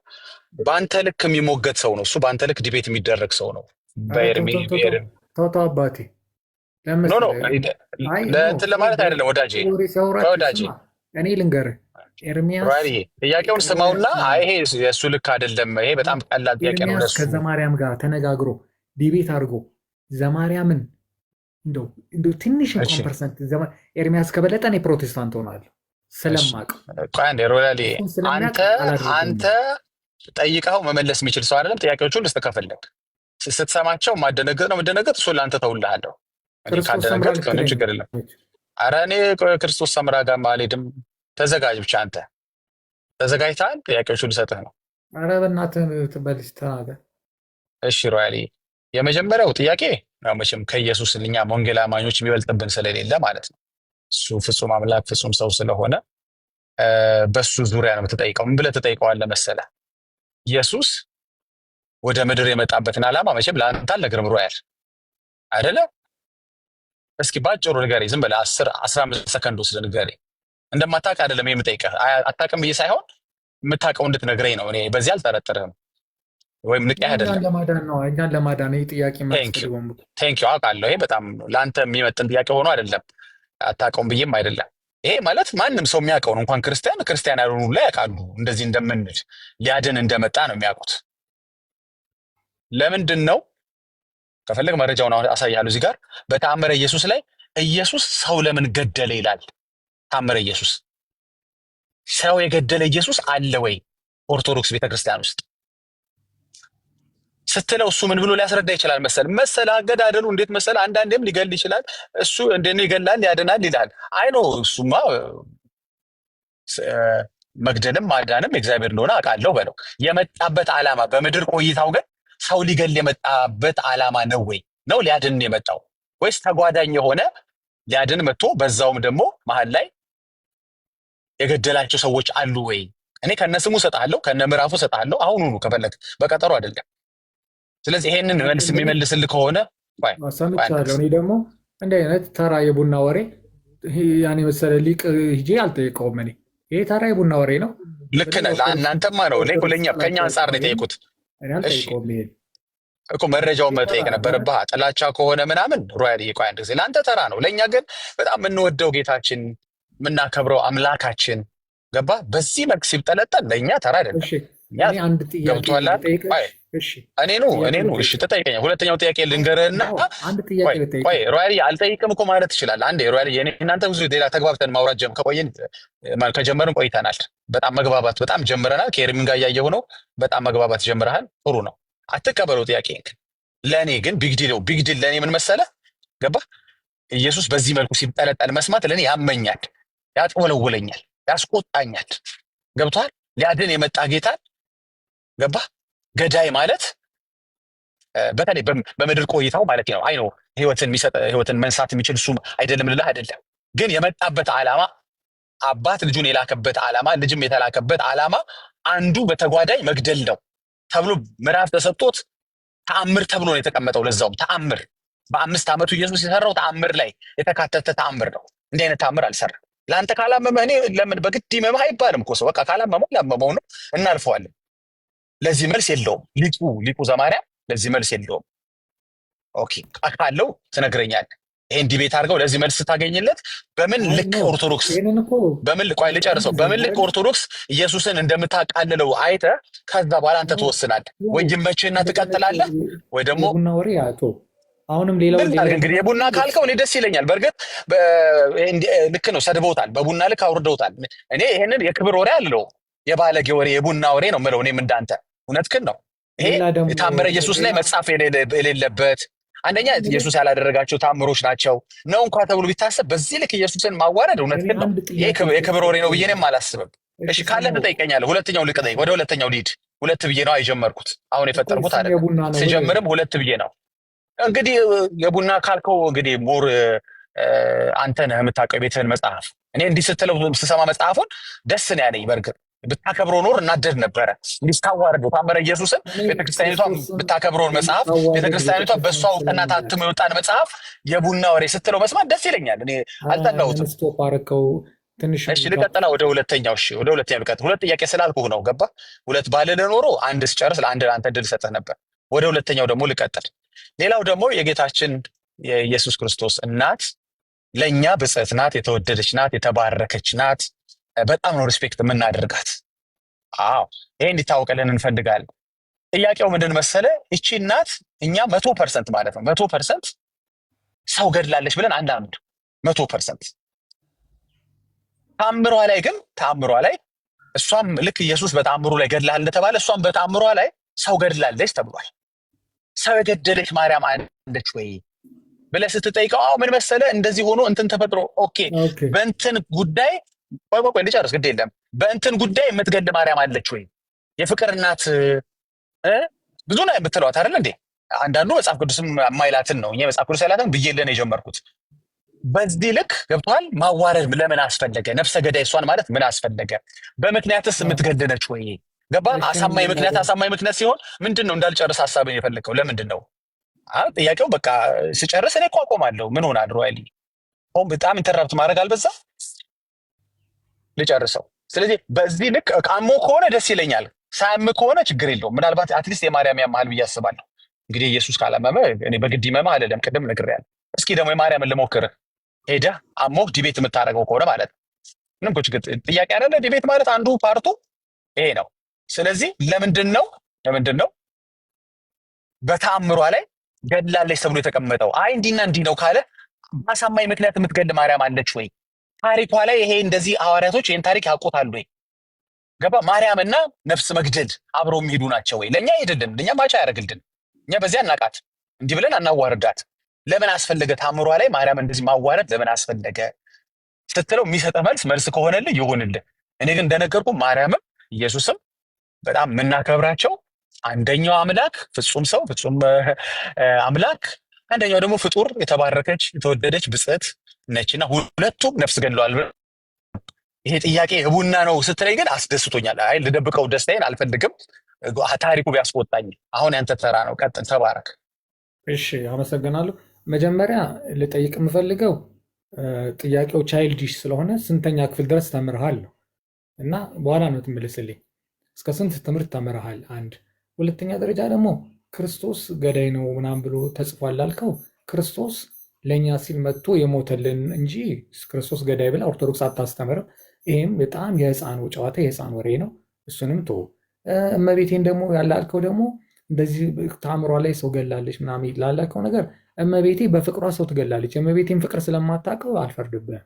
በአንተ ልክ የሚሞገት ሰው ነው እሱ። በአንተ ልክ ዲቤት የሚደረግ ሰው ነው። ተው አባቴ ለእንትን ለማለት አይደለም ወዳጄ። እኔ ልንገርህ ኤርሚያስ ጥያቄውን ስማውና ይሄ የእሱ ልክ አይደለም፣ ይሄ በጣም ቀላል ጥያቄ ነው ለሱ። ከዘማርያም ጋር ተነጋግሮ ዲቤት አድርጎ ዘማርያምን እንደው ትንሽ እንኳን ፐርሰንት ኤርሚያስ ከበለጠ እኔ ፕሮቴስታንት ሆናለሁ ስለማቅ። አንተ ጠይቀኸው መመለስ የሚችል ሰው አይደለም። ጥያቄዎቹን ልስተከፈለግ ስትሰማቸው ማደነገጥ ነው መደነገጥ፣ እሱ ለአንተ ተውልሃለሁ። ካደነገጥ ከሆነ ችግር የለም። ኧረ እኔ ክርስቶስ ሰምራ ጋር አልሄድም። ተዘጋጅ ብቻ አንተ ተዘጋጅተሃል። ጥያቄዎቹን ልሰጥህ ነው። ኧረ በእናትህ ትበልሽ ተናገር። እሺ ሮያሊ፣ የመጀመሪያው ጥያቄ መቼም ከኢየሱስ እኛ ወንጌል አማኞች የሚበልጥብን ስለሌለ ማለት ነው። እሱ ፍጹም አምላክ ፍጹም ሰው ስለሆነ በሱ ዙሪያ ነው የምትጠይቀው። ምን ብለህ ትጠይቀዋለህ መሰለህ? ኢየሱስ ወደ ምድር የመጣበትን ዓላማ መቼም ለአንተ አልነግርም ሮያል አይደለ? እስኪ ባጭሩ ንገረኝ። ዝም ብለህ 10-15 ሰከንድ ወስደህ ንገረኝ። እንደማታውቅ አይደለም የምጠይቀህ፣ አታውቅም ብዬ ሳይሆን የምታውቀው እንድትነግረኝ ነው። እኔ በዚህ አልጠረጥርህም ወይም ንቄህ አይደለም። እኛን ለማዳን ይህ ጥያቄ ቴንኪው አውቃለሁ። ይሄ በጣም ለአንተ የሚመጥን ጥያቄ ሆኖ አይደለም፣ አታውቀውም ብዬም አይደለም። ይሄ ማለት ማንም ሰው የሚያውቀው ነው። እንኳን ክርስቲያን ያልሆኑ ላይ ያውቃሉ እንደዚህ እንደምንል ሊያድን እንደመጣ ነው የሚያውቁት። ለምንድን ነው ከፈለግ መረጃውን አሳያለሁ። እዚህ ጋር በተአምረ ኢየሱስ ላይ ኢየሱስ ሰው ለምን ገደለ ይላል። ተአምረ ኢየሱስ ሰው የገደለ ኢየሱስ አለ ወይ ኦርቶዶክስ ቤተክርስቲያን ውስጥ ስትለው እሱ ምን ብሎ ሊያስረዳ ይችላል መሰል አገዳደሉ እንዴት መሰል አንዳንዴም ሊገል ይችላል። እሱ እንደኔ ይገላል ያድናል ይላል። አይ ነው እሱማ መግደልም ማዳንም እግዚአብሔር እንደሆነ አውቃለሁ በለው። የመጣበት ዓላማ በምድር ቆይታው ግን ሰው ሊገል የመጣበት ዓላማ ነው ወይ ነው ሊያድን የመጣው ወይስ ተጓዳኝ የሆነ ሊያድን መጥቶ በዛውም ደግሞ መሀል ላይ የገደላቸው ሰዎች አሉ ወይ? እኔ ከነስሙ ሰጣለሁ ከነምዕራፉ ሰጣለሁ። አሁኑኑ ከፈለግ በቀጠሮ አይደለም። ስለዚህ ይሄንን መልስ የሚመልስልህ ከሆነ ሰምቻለሁ። እኔ ደግሞ እንዲህ አይነት ተራ የቡና ወሬ ያኔ መሰለ ሊቅ ሂጄ አልጠየቀውም። እኔ ይሄ ተራ የቡና ወሬ ነው። ልክ ነህ። ለአንተማ ነው ከኛ አንጻር ነው የጠየቁት እኮ መረጃውን መጠየቅ ነበረብህ። ጥላቻ ከሆነ ምናምን ሮያል ቆይ አንድ ጊዜ ለአንተ ተራ ነው። ለእኛ ግን በጣም የምንወደው ጌታችን የምናከብረው አምላካችን ገባ በዚህ መልክ ሲብጠለጠል ለእኛ ተራ አይደለም። ገብቶሃል? እኔ ነው እሺ ተጠይቀኝ። ሁለተኛው ጥያቄ ልንገርህና ቆይ ሮያል አልጠይቅም እኮ ማለት ትችላለህ። አንዴ ሮያል እናንተ ብዙ ሌላ ተግባብተን ማውራት ከጀመርን ቆይተናል። በጣም መግባባት በጣም ጀምረናል። ከኤርሚን ጋር እያየሁ ነው። በጣም መግባባት ጀምረሃል። ጥሩ ነው። አትቀበለው ጥያቄ። ለእኔ ግን ቢግዲል ለእኔ ምን መሰለህ ገባ ኢየሱስ በዚህ መልኩ ሲጠለጠል መስማት ለእኔ ያመኛል፣ ያጥወለውለኛል፣ ያስቆጣኛል። ገብቶሃል? ሊያድን የመጣ ጌታን ገባ ገዳይ ማለት በተለይ በምድር ቆይታው ማለት ነው። አይ ነው ህይወትን መንሳት የሚችል እሱ አይደለም ልልህ አይደለም። ግን የመጣበት ዓላማ አባት ልጁን የላከበት ዓላማ ልጅም የተላከበት ዓላማ አንዱ በተጓዳኝ መግደል ነው ተብሎ ምዕራፍ ተሰጥቶት ተአምር ተብሎ ነው የተቀመጠው። ለዛውም ተአምር በ5 ዓመቱ ኢየሱስ የሰራው ተአምር ላይ የተካተተ ተአምር ነው። እንዲህ አይነት ተአምር አልሰራም። ለአንተ ካላመመህ እኔ ለምን በግድ ይመምህ አይባልም እኮ ሰው በቃ ካላመመው ላመመው ነው እናልፈዋለን። ለዚህ መልስ የለውም ሊቁ ዘማርያም ለዚህ መልስ የለውም። ኦኬ ካለው ትነግረኛለህ። ይሄን ዲቤት አድርገው ለዚህ መልስ ታገኝለት። በምን ልክ ኦርቶዶክስ ቆይ ልጨርሰው። በምን ልክ ኦርቶዶክስ ኢየሱስን እንደምታቃልለው አይተህ ከዛ በኋላ አንተ ትወስናለህ። ወይ ይመችህና ትቀጥላለህ ወይ ደግሞ ቡና ወሬ አቶ አሁንም ሌላው እንግዲህ የቡና ካልከው እኔ ደስ ይለኛል። በእርግጥ ልክ ነው፣ ሰድበውታል፣ በቡና ልክ አውርደውታል። እኔ ይሄንን የክብር ወሬ አለው የባለጌ ወሬ የቡና ወሬ ነው የምለው እኔም እንዳንተ። እውነትህን ነው። ይሄ የታምረ ኢየሱስ ላይ መጻፍ የሌለበት አንደኛ ኢየሱስ ያላደረጋቸው ታምሮች ናቸው ነው እንኳ ተብሎ ቢታሰብ በዚህ ልክ ኢየሱስን ማዋረድ እውነትህን ነው። ይሄ የክብር ወሬ ነው ብዬ እኔም አላስብም። እሺ ካለ ትጠይቀኛለህ። ሁለተኛው ልቅጠይቅ፣ ወደ ሁለተኛው ልሂድ። 2 ብዬ ነው አይጀመርኩት አሁን የፈጠርኩት አይደለም። ስጀምርም 2 ብዬ ነው። እንግዲህ የቡና ካልከው እንግዲህ ሞር አንተ ነህ የምታውቀው የቤትህን መጽሐፍ። እኔ እንዲህ ስትለው ስሰማ መጽሐፉን ደስ ነው ያለኝ። በእርግጥ ብታከብረው ኖር እናደድ ነበረ። እንዲስታዋርደው ታምረ ኢየሱስን ቤተክርስቲያኒቷ ብታከብረውን መጽሐፍ ቤተክርስቲያኒቷ በእሷ እውቅና ታትሞ የወጣን መጽሐፍ የቡና ወሬ ስትለው መስማት ደስ ይለኛል። እኔ አልጠላሁትም። እሺ ልቀጥላ ወደ ሁለተኛው። እሺ ወደ ሁለተኛው ልቀጥል። 2 ጥያቄ ስላልኩህ ነው ገባ። 2 ባልልህ ኖሮ 1 ስጨርስ ለአንድ አንተ ድል ሰጥህ ነበር። ወደ ሁለተኛው ደግሞ ልቀጥል። ሌላው ደግሞ የጌታችን የኢየሱስ ክርስቶስ እናት ለእኛ ብጽዕት ናት፣ የተወደደች ናት፣ የተባረከች ናት። በጣም ነው ሪስፔክት የምናደርጋት። አዎ ይሄ እንዲታወቅልን እንፈልጋለን። ጥያቄው ምንድን መሰለ? እቺ እናት እኛ 100% ማለት ነው 100% ሰው ገድላለች ብለን አንዳንድ 100% ተአምሯ ላይ ግን ተአምሯ ላይ እሷም ልክ ኢየሱስ በተአምሩ ላይ ገድላል እንደተባለ እሷም በተአምሯ ላይ ሰው ገድላለች ተብሏል። ሰው የገደለች ማርያም አለች ወይ ብለህ ስትጠይቀው አዎ ምን መሰለ እንደዚህ ሆኖ እንትን ተፈጥሮ ኦኬ በእንትን ጉዳይ ቆይ ልጨርስ ግድ የለም በእንትን ጉዳይ የምትገድ ማርያም አለች ወይ? የፍቅር እናት ብዙ ነው የምትለዋት አይደል እንዴ? አንዳንዱ መጽሐፍ ቅዱስም የማይላትን ነው። እኛ መጽሐፍ ቅዱስ ያላትን ብዬልን የጀመርኩት በዚህ ልክ ገብቷል። ማዋረድ ለምን አስፈለገ? ነፍሰ ገዳይ እሷን ማለት ምን አስፈለገ? በምክንያትስ የምትገድነች ወይ? ገባ? አሳማኝ ምክንያት ሲሆን ምንድን ነው እንዳልጨርስ ሀሳብን የፈለግከው ለምንድን ነው? ጥያቄው በቃ ስጨርስ እኔ እኮ አቆማለሁ። ምን ሆናል? ሮያሊ በጣም ኢንተራፕት ማድረግ አልበዛ? ልጨርሰው። ስለዚህ በዚህ ልክ ቃሞ ከሆነ ደስ ይለኛል፣ ሳያም ከሆነ ችግር የለውም። ምናልባት አትሊስት የማርያም ያመሃል ብዬ አስባለሁ። እንግዲህ ኢየሱስ ካላመመ እኔ በግድ ይመማ አልልም፣ ቅድም ነግሬያለሁ። እስኪ ደግሞ የማርያምን ልሞክርህ። ሄደህ አሞህ ዲቤት የምታደርገው ከሆነ ማለት ነው ምንም እኮ ችግር ጥያቄ አይደለ? ዲቤት ማለት አንዱ ፓርቱ ይሄ ነው። ስለዚህ ለምንድን ነው በተአምሯ ላይ ገድላለች ተብሎ የተቀመጠው? አይ እንዲና እንዲህ ነው ካለ በአሳማኝ ምክንያት የምትገድል ማርያም አለች ወይ? ታሪኳ ላይ ይሄ እንደዚህ ሐዋርያቶች ይህን ታሪክ ያውቁታሉ ወይ? ገባ? ማርያምና ነፍስ መግደል አብረው የሚሄዱ ናቸው ወይ? ለእኛ ሄድልን እኛ ማቻ ያደርግልን እኛ በዚያ እናቃት እንዲህ ብለን አናዋርዳት። ለምን አስፈለገ? ታምሯ ላይ ማርያም እንደዚህ ማዋረድ ለምን አስፈለገ ስትለው የሚሰጠህ መልስ ከሆነልህ ይሁንልህ። እኔ ግን እንደነገርኩ ማርያምም ኢየሱስም በጣም የምናከብራቸው አንደኛው አምላክ ፍጹም ሰው ፍጹም አምላክ፣ አንደኛው ደግሞ ፍጡር የተባረከች የተወደደች ብጽዕት ነችና ሁለቱም ነፍስ ገድለዋል። ይሄ ጥያቄ ቡና ነው ስትለኝ ግን አስደስቶኛል። አይ ልደብቀው ደስታዬን አልፈልግም፣ ታሪኩ ቢያስቆጣኝ። አሁን ያንተ ተራ ነው፣ ቀጥል፣ ተባረክ። እሺ አመሰግናለሁ። መጀመሪያ ልጠይቅ የምፈልገው ጥያቄው ቻይልዲሽ ስለሆነ ስንተኛ ክፍል ድረስ ተምርሃል ነው እና በኋላ ነው ትመልስልኝ። እስከ ስንት ትምህርት ተምርሃል? አንድ ሁለተኛ ደረጃ ደግሞ ክርስቶስ ገዳይ ነው ምናምን ብሎ ተጽፏል ላልከው ክርስቶስ ለእኛ ሲል መጥቶ የሞተልን እንጂ ክርስቶስ ገዳይ ብላ ኦርቶዶክስ አታስተምርም። ይህም በጣም የህፃን ጨዋታ የህፃን ወሬ ነው። እሱንም ቶ እመቤቴን ደግሞ ያላልከው ደግሞ እንደዚህ ታምሯ ላይ ሰው ገላለች ምናምን ላላልከው ነገር እመቤቴ በፍቅሯ ሰው ትገላለች። የእመቤቴን ፍቅር ስለማታውቀው አልፈርድብህም።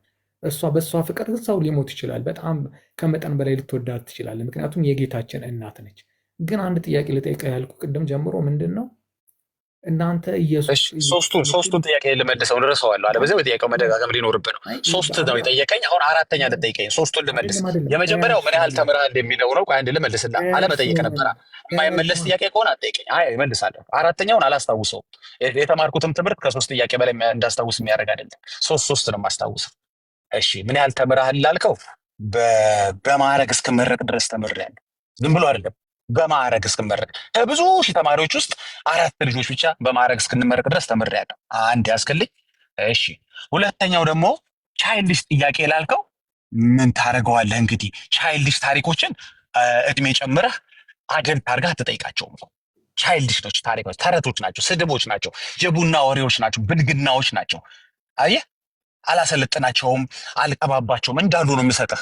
በእሷ ፍቅር ሰው ሊሞት ይችላል። በጣም ከመጠን በላይ ልትወዳት ትችላለህ። ምክንያቱም የጌታችን እናት ነች። ግን አንድ ጥያቄ ልጠይቅህ ያልኩህ ቅድም ጀምሮ ምንድን ነው እናንተ ኢየሱስ ሶስቱን ጥያቄ ልመልሰው እንረሳዋለሁ። አለበለዚያ በጥያቄው መደጋገም ሊኖርብህ ነው። ሶስት ነው የጠየቀኝ። አሁን አራተኛ ልጠይቀኝ። ሶስቱን ልመልስ። የመጀመሪያው ምን ያህል ተምረሃል የሚለው ነው። አንድ ልመልስና አለመጠየቅ ነበረ። የማይመለስ ጥያቄ ከሆነ አትጠይቀኝ። አይ እመልሳለሁ። አራተኛውን አላስታውሰውም። የተማርኩትም ትምህርት ከ3 ጥያቄ በላይ እንዳስታውስ የሚያደርግ አይደለም። ሶስት ነው የማስታውሰው። እሺ ምን ያህል ተምረሃል ላልከው በማዕረግ እስክመረቅ ድረስ ተምሬያለሁ። ዝም ብሎ አይደለም፣ በማዕረግ እስክመረቅ ከብዙ ሺህ ተማሪዎች ውስጥ 4 ልጆች ብቻ በማዕረግ እስክንመረቅ ድረስ ተምሬያለሁ። አንድ ያስክልኝ። እሺ ሁለተኛው ደግሞ ቻይልድሽ ጥያቄ ላልከው ምን ታደርገዋለህ እንግዲህ ቻይልድሽ ታሪኮችን እድሜ ጨምረህ አደልት አድርገህ አትጠይቃቸውም። ቻይልድሽ ነች ታሪኮች፣ ተረቶች ናቸው፣ ስድቦች ናቸው፣ የቡና ወሬዎች ናቸው፣ ብልግናዎች ናቸው። አየህ አላሰለጥናቸውም፣ አልቀባባቸውም፣ እንዳሉ ነው የምሰጥህ።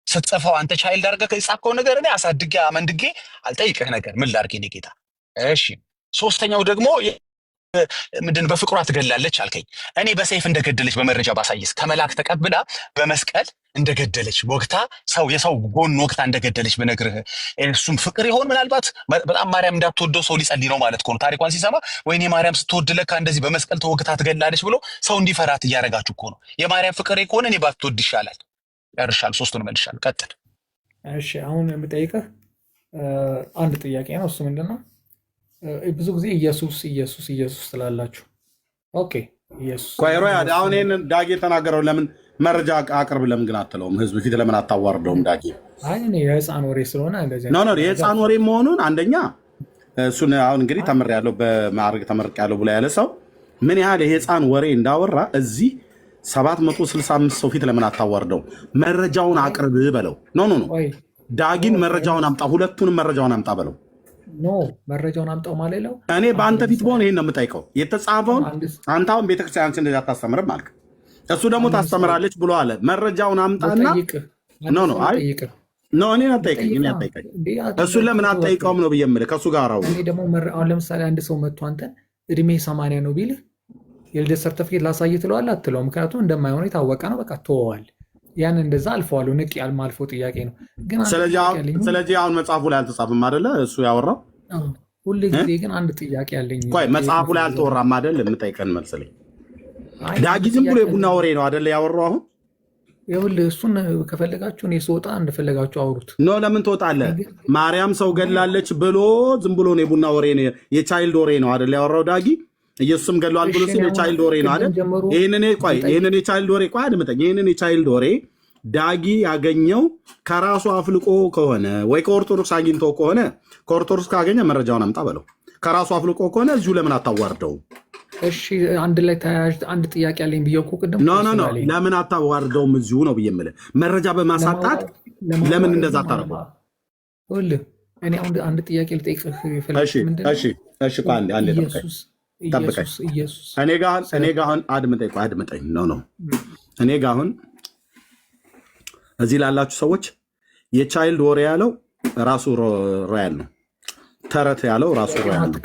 ስትጽፈው አንተ ቻይልድ አድርገህ የጻፍከው ነገር እኔ አሳድጌ አመንድጌ አልጠይቅህ ነገር ምን ላድርግ የኔ ጌታ። እሺ ሶስተኛው ደግሞ ምንድን በፍቅሯ ትገላለች አልከኝ። እኔ በሰይፍ እንደገደለች በመረጃ ባሳይስ፣ ከመላክ ተቀብላ በመስቀል እንደገደለች ወግታ የሰው ጎን ወግታ እንደገደለች ብነግርህ እሱም ፍቅር ይሆን? ምናልባት በጣም ማርያም እንዳትወደው ሰው ሊጸልይ ነው ማለት ነው። ታሪኳን ሲሰማ ወይኔ ማርያም ስትወድ ለካ እንደዚህ በመስቀል ተወግታ ትገላለች ብሎ ሰው እንዲፈራት እያደረጋችሁ እኮ ነው። የማርያም ፍቅር ከሆነ እኔ ባትወድ ይሻላል። ያርሻል። ሶስቱን መልሻል። ቀጥል። እሺ አሁን የምጠይቅህ አንድ ጥያቄ ነው። እሱ ምንድነው? ብዙ ጊዜ ኢየሱስ ኢየሱስ ኢየሱስ ትላላችሁ። ኦኬ ኢየሱስ ቆይሮ አሁን ይሄንን ዳጊ የተናገረው ለምን መረጃ አቅርብ ለምን ግን አትለውም? ህዝብ ፊት ለምን አታዋርደውም? ዳጊ አይ እኔ የህፃን ወሬ ስለሆነ እንደዚህ ነው የህፃን ወሬ መሆኑን አንደኛ እሱን አሁን እንግዲህ ተምሬያለሁ በማዕረግ ተመርቄያለሁ ብሎ ያለ ሰው ምን ያህል የህፃን ወሬ እንዳወራ እዚህ 765 ሰው ፊት ለምን አታዋርደው? መረጃውን አቅርብ በለው። ኖ ዳጊን መረጃውን አምጣ፣ ሁለቱንም መረጃውን አምጣ በለው። ኖ መረጃውን አምጣው ማለት ነው። እኔ በአንተ ፊት በሆነ ይሄን ነው የምጠይቀው። የተጻፈውን አንተ አሁን ቤተክርስቲያን እንደዚህ አታስተምርም አልክ፣ እሱ ደግሞ ታስተምራለች ብሎ አለ። መረጃውን አምጣና ኖ እኔ አትጠይቀኝ። እሱን ለምን አትጠይቀውም ነው ብዬ የምልህ። ከእሱ ጋር አውራ። እኔ ደግሞ አሁን ለምሳሌ አንድ ሰው መጥቶ አንተን እድሜ 80 ነው ቢልህ የልደት ሰርተፊኬት ላሳይ ትለዋለህ? አትለው። ምክንያቱም እንደማይሆን የታወቀ ነው። በቃ ትወዋል። ያን እንደዛ አልፈዋለሁ። ንቅ ያልማልፎ ጥያቄ ነው። ግን ስለዚህ አሁን መጽሐፉ ላይ አልተጻፈም አይደለ? እሱ ያወራው ሁሉ ጊዜ ግን አንድ ጥያቄ አለኝ። ቆይ መጽሐፉ ላይ አልተወራም አይደል? የምጠይቀን መልስልኝ። ዳጊ ዝም ብሎ የቡና ወሬ ነው አይደለ ያወራው? አሁን ይኸውልህ እሱን ከፈለጋችሁ እኔ ስወጣ እንደፈለጋችሁ አውሩት። ኖ ለምን ትወጣለህ? ማርያም ሰው ገላለች ብሎ ዝም ብሎ ነው የቡና ወሬ ነው የቻይልድ ወሬ ነው አይደለ ያወራው ዳጊ? ኢየሱስም ገለዋል ብሎ ሲል የቻይልድ ወሬ ነው አይደል? ይሄንን የቻይልድ ወሬ ቆይ አድምጠኝ። ይሄንን የቻይልድ ወሬ ዳጊ ያገኘው ከራሱ አፍልቆ ከሆነ ወይ ከኦርቶዶክስ አግኝቶ ከሆነ ከኦርቶዶክስ ካገኘ መረጃውን አምጣ በለው። ከራሱ አፍልቆ ከሆነ እዚሁ ለምን አታዋርደው? እሺ አንድ ላይ ተያያዥ አንድ ጥያቄ አለኝ ብዬ እኮ ቅድም ኖ ለምን አታዋርደውም? እዚሁ ነው ብዬ የምልህ። መረጃ በማሳጣት ለምን እንደዛ አታረገው? ይኸውልህ እኔ አንድ ጥያቄ ልጠይቅህ እሺ አንዴ ጠብቀኝ። እኔ ጋ አሁን አድምጠኝ ነው እኔ ጋ አሁን እዚህ ላላችሁ ሰዎች የቻይልድ ወሬ ያለው ራሱ ሮያል ነው። ተረት ያለው ራሱ ሮያል ነው።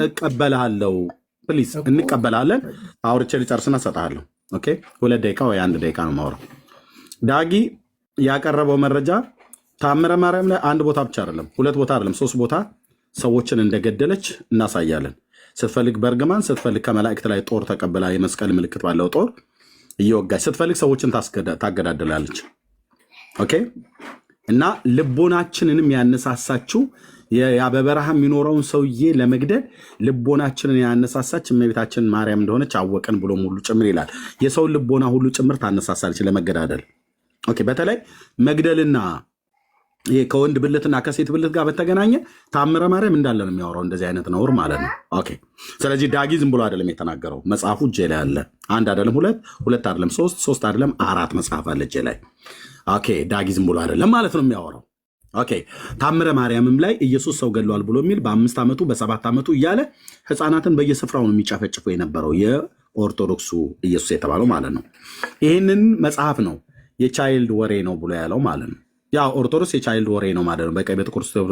እቀበልሃለሁ፣ ፕሊዝ እንቀበላለን። አውርቼ ልጨርስና እሰጥሃለሁ። ኦኬ 2 ደቂቃ ወይ 1 ደቂቃ ነው የማወራው። ዳጊ ያቀረበው መረጃ ታምረ ማርያም ላይ 1 ቦታ ብቻ አይደለም፣ 2 ቦታ አይደለም፣ 3 ቦታ ሰዎችን እንደገደለች እናሳያለን። ስትፈልግ በእርግማን፣ ስትፈልግ ከመላእክት ላይ ጦር ተቀብላ የመስቀል ምልክት ባለው ጦር እየወጋች፣ ስትፈልግ ሰዎችን ታገዳደላለች። ኦኬ እና ልቦናችንንም ያነሳሳችው በበረሃ የሚኖረውን ሰውዬ ለመግደል ልቦናችንን ያነሳሳች እመቤታችን ማርያም እንደሆነች አወቅን ብሎም ሁሉ ጭምር ይላል። የሰውን ልቦና ሁሉ ጭምር ታነሳሳለች ለመገዳደል። ኦኬ በተለይ መግደልና ከወንድ ብልትና ከሴት ብልት ጋር በተገናኘ ታምረ ማርያም እንዳለ ነው የሚያወራው። እንደዚህ አይነት ነውር ማለት ነው። ኦኬ ስለዚህ ዳጊ ዝም ብሎ አይደለም የተናገረው። መጽሐፉ እጄ ላይ አለ። 1 አይደለም 2 አይደለም 3 አይደለም 4 መጽሐፍ አለ እጄ ላይ። ኦኬ ዳጊ ዝም ብሎ አይደለም ማለት ነው የሚያወራው። ኦኬ ታምረ ማርያምም ላይ ኢየሱስ ሰው ገድሏል ብሎ የሚል በ5 ዓመቱ በ7 ዓመቱ እያለ ህፃናትን በየስፍራው ነው የሚጨፈጭፉ የነበረው የኦርቶዶክሱ ኢየሱስ የተባለው ማለት ነው። ይህንን መጽሐፍ ነው የቻይልድ ወሬ ነው ብሎ ያለው ማለት ነው። ያው ኦርቶዶክስ የቻይልድ ወሬ ነው ማለት ነው። በቀይ ቤተክርስቲያን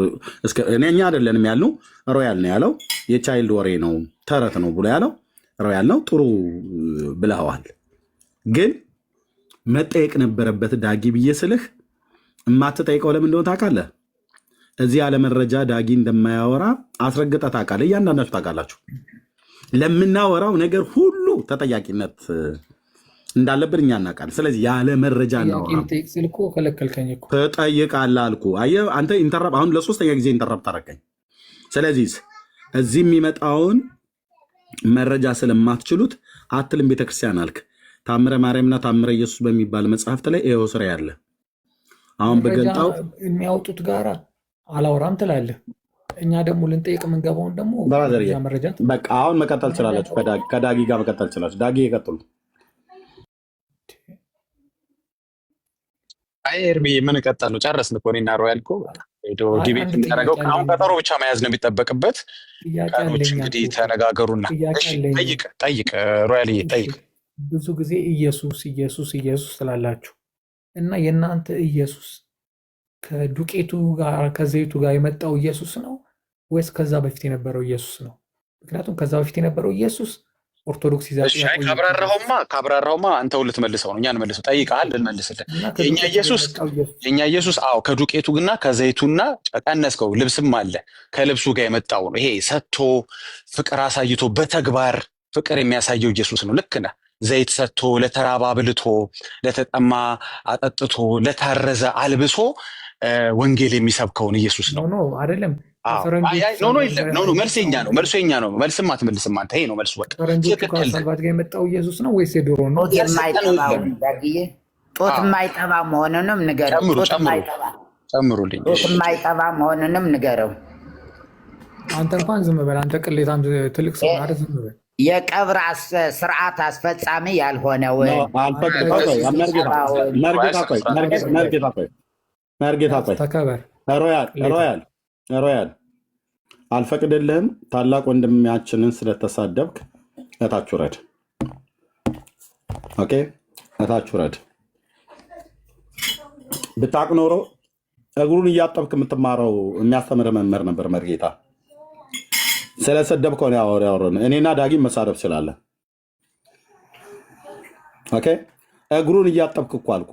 እኛ አይደለንም ያልነው፣ ሮያል ነው ያለው። የቻይልድ ወሬ ነው ተረት ነው ብሎ ያለው ሮያል ነው። ጥሩ ብለዋል። ግን መጠየቅ ነበረበት ዳጊ ብዬ ስልህ የማትጠይቀው ለምን እንደሆነ ታውቃለህ? እዚህ ያለ መረጃ ዳጊ እንደማያወራ አስረግጠህ ታውቃለህ። እያንዳንዳችሁ ታውቃላችሁ። ለምናወራው ነገር ሁሉ ተጠያቂነት እንዳለብን እኛ እናውቃለን። ስለዚህ ያለ መረጃ እናወራ። ትጠይቃለህ አልኩህ። አየህ አንተ ኢንተራፕት፣ አሁን ለሶስተኛ ጊዜ ኢንተራፕት አደረገኝ። ስለዚህ እዚህ የሚመጣውን መረጃ ስለማትችሉት አትልም ቤተክርስቲያን አልክ። ታምረ ማርያምና ታምረ ኢየሱስ በሚባል መጽሐፍት ላይ ይኸው ስራ ያለ አሁን በገንጣው የሚያወጡት ጋራ አላወራም ትላለህ። እኛ ደግሞ ልንጠይቅ የምንገባውን ደግሞ መረጃ በቃ አሁን መቀጠል ትችላላችሁ። ከዳጊ ጋር መቀጠል ትችላላችሁ። ዳጊ ይቀጥሉ። አይ ኤርሚ ምን ቀጠል ነው? ጨረስን እኮ እኔና ሮያል እኮ ዲቤት የምናደርገው አሁን ቀጠሮ ብቻ መያዝ ነው የሚጠበቅበት። ቀኖች እንግዲህ ተነጋገሩና ጠይቅ ሮያል ጠይቅ። ብዙ ጊዜ ኢየሱስ ኢየሱስ ኢየሱስ ትላላችሁ እና የእናንተ ኢየሱስ ከዱቄቱ ጋር ከዘይቱ ጋር የመጣው ኢየሱስ ነው ወይስ ከዛ በፊት የነበረው ኢየሱስ ነው? ምክንያቱም ከዛ በፊት የነበረው ኢየሱስ ኦርቶዶክስ ይዛችሁ ካብራራውማ አንተው ልትመልሰው ነው። እኛን መልሰው ጠይቀሃል፣ ልንመልስልህ። የኛ ኢየሱስ አዎ ከዱቄቱና ከዘይቱና ቀነስከው፣ ልብስም አለ ከልብሱ ጋር የመጣው ነው። ይሄ ሰጥቶ ፍቅር አሳይቶ በተግባር ፍቅር የሚያሳየው ኢየሱስ ነው። ልክ ነህ። ዘይት ሰጥቶ ለተራባ አብልቶ ለተጠማ አጠጥቶ ለታረዘ አልብሶ ወንጌል የሚሰብከውን ኢየሱስ ነው አይደለም? መልስ የኛ ነው። መልስም አትመልስም አንተ። ይሄ ነው መልሱ። በቃ ከሰልባት ጋር የመጣው ኢየሱስ ነው ወይስ የድሮ ነው? ጦት የማይጠባ መሆኑንም ንገረው። ጨምሩልኝ። ጦት የማይጠባ መሆኑንም ንገረው። አንተ እንኳን ዝም በል አንተ ቅሌታም ትልቅ ሰው አይደል? ዝም በል። የቀብር ስርዓት አስፈጻሚ ያልሆነው ሮያል አልፈቅድልህም። ታላቅ ወንድማችንን ስለተሳደብክ እታች ውረድ። ኦኬ፣ እታች ውረድ። ብታውቅ ኖሮ እግሩን እያጠብክ የምትማረው የሚያስተምር መምህር ነበር መርጌታ። ስለሰደብከው ነው ያወራን። እኔና ዳጊም መሳደብ ስላለን ኦኬ። እግሩን እያጠብክ እኮ አልኩ።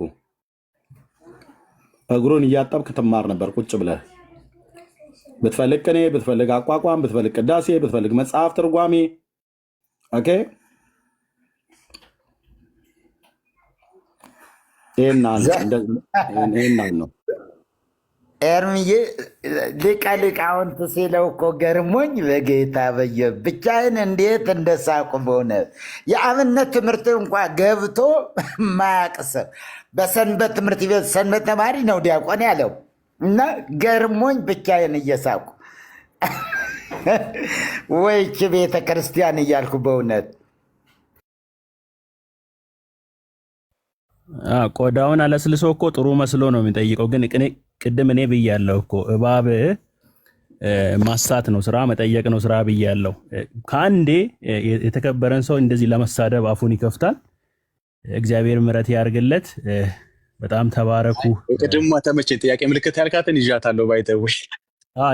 እግሩን እያጠብክ ትማር ነበር ቁጭ ብለህ። ብትፈልግ ቅኔ፣ ብትፈልግ አቋቋም፣ ብትፈልግ ቅዳሴ፣ ብትፈልግ መጽሐፍ ትርጓሜ። ኦኬ ይሄን ነው ኤርምዬ ሊቀ ሊቃውንት ሲለው እኮ ገርሞኝ በጌታ በየ ብቻዬን እንዴት እንደሳቁ በእውነት የአብነት ትምህርት እንኳ ገብቶ ማያቅሰብ በሰንበት ትምህርት ቤት ሰንበት ተማሪ ነው ዲያቆን ያለው እና ገርሞኝ ብቻዬን እየሳቁ ወይች ቤተ ክርስቲያን እያልኩ በእውነት ቆዳውን አለስልሶ እኮ ጥሩ መስሎ ነው የሚጠይቀው። ግን ቅድም እኔ ብያለሁ እኮ እባብ ማሳት ነው ስራ፣ መጠየቅ ነው ስራ ብያለሁ። ከአንዴ የተከበረን ሰው እንደዚህ ለመሳደብ አፉን ይከፍታል። እግዚአብሔር ምሕረት ያርግለት። በጣም ተባረኩ። ቅድም ተመቸኝ። ጥያቄ ምልክት ያልካትን ይዣታለሁ። ባይተውሽ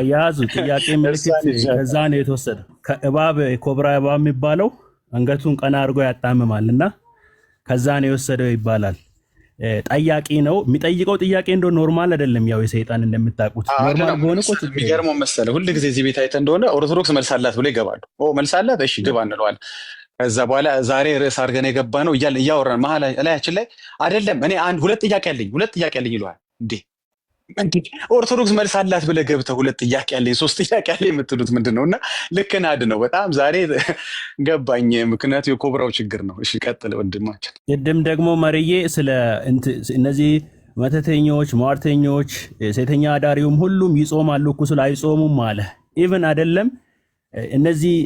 ያዙ። ጥያቄ ምልክት ከዛ ነው የተወሰደ። ከእባብ ኮብራ እባብ የሚባለው አንገቱን ቀና አድርጎ ያጣምማልና ከዛ ነው የወሰደው ይባላል። ጠያቂ ነው የሚጠይቀው። ጥያቄ እንደው ኖርማል አይደለም። ያው የሰይጣን እንደምታውቁት ኖርማል ሆነ እኮ የሚገርመው መሰለህ ሁሉ ጊዜ እዚህ ቤት አይተህ እንደሆነ ኦርቶዶክስ መልስ አላት ብሎ ይገባሉ። መልስ አላት፣ እሺ ግባ እንለዋለን። ከዛ በኋላ ዛሬ ርዕስ አድርገን የገባ ነው እያወራን መሀል ላያችን ላይ አይደለም። እኔ ሁለት ጥያቄ አለኝ ይለዋል። እንዴ ኦርቶዶክስ መልስ አላት ብለህ ገብተህ ሁለት ጥያቄ አለኝ ሶስት ጥያቄ አለኝ የምትሉት ምንድን ነው? እና ልክ ናድ ነው። በጣም ዛሬ ገባኝ። ምክንያቱ የኮብራው ችግር ነው። እሺ ቀጥል ወንድማችን። ቅድም ደግሞ መርዬ ስለ እነዚህ መተተኞች፣ ሟርተኞች፣ ሴተኛ አዳሪውም ሁሉም ይጾማሉ እኮ ስለ አይጾሙም አለ። ኢቭን አይደለም እነዚህ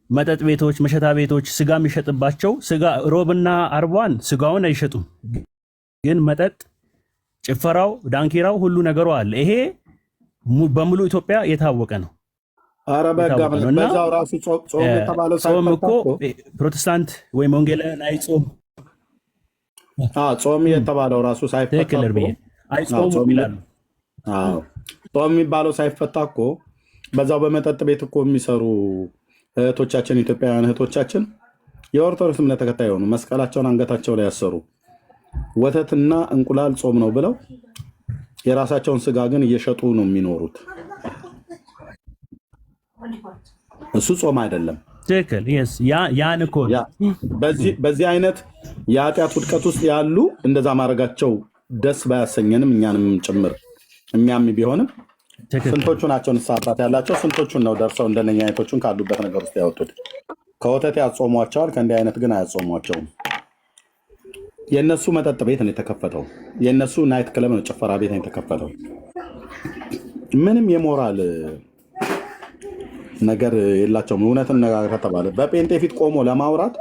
መጠጥ ቤቶች፣ መሸታ ቤቶች ስጋ የሚሸጥባቸው ስጋ ሮብና አርቧን ስጋውን አይሸጡም፣ ግን መጠጥ፣ ጭፈራው፣ ዳንኪራው ሁሉ ነገሩ አለ። ይሄ በሙሉ ኢትዮጵያ የታወቀ ነው። አረ በዛው ራሱ ጾም የተባለው ጾም እኮ ፕሮቴስታንት ወይም ወንጌላውያን አይጾም። ጾም የተባለው ራሱ ሳይፈታ አይጾም ይላሉ። ጾም የሚባለው ሳይፈታ እኮ በዛው በመጠጥ ቤት እኮ የሚሰሩ እህቶቻችን፣ ኢትዮጵያውያን እህቶቻችን የኦርቶዶክስ እምነት ተከታይ የሆኑ መስቀላቸውን አንገታቸው ላይ ያሰሩ ወተትና እንቁላል ጾም ነው ብለው የራሳቸውን ስጋ ግን እየሸጡ ነው የሚኖሩት። እሱ ጾም አይደለም። ትክክል። ያን እኮ በዚህ አይነት የኃጢአት ውድቀት ውስጥ ያሉ እንደዛ ማድረጋቸው ደስ ባያሰኘንም እኛንም ጭምር የሚያም ቢሆንም ስንቶቹ ናቸው ንስሐ አባት ያላቸው? ስንቶቹን ነው ደርሰው እንደነኛ አይነቶቹን ካሉበት ነገር ውስጥ ያወጡት? ከወተት ያጾሟቸዋል፣ ከእንዲህ አይነት ግን አያጾሟቸውም። የእነሱ መጠጥ ቤት ነው የተከፈተው። የእነሱ ናይት ክለብ ነው፣ ጭፈራ ቤት ነው የተከፈተው። ምንም የሞራል ነገር የላቸውም። እውነት እነጋገር ከተባለ በጴንጤ ፊት ቆሞ ለማውራት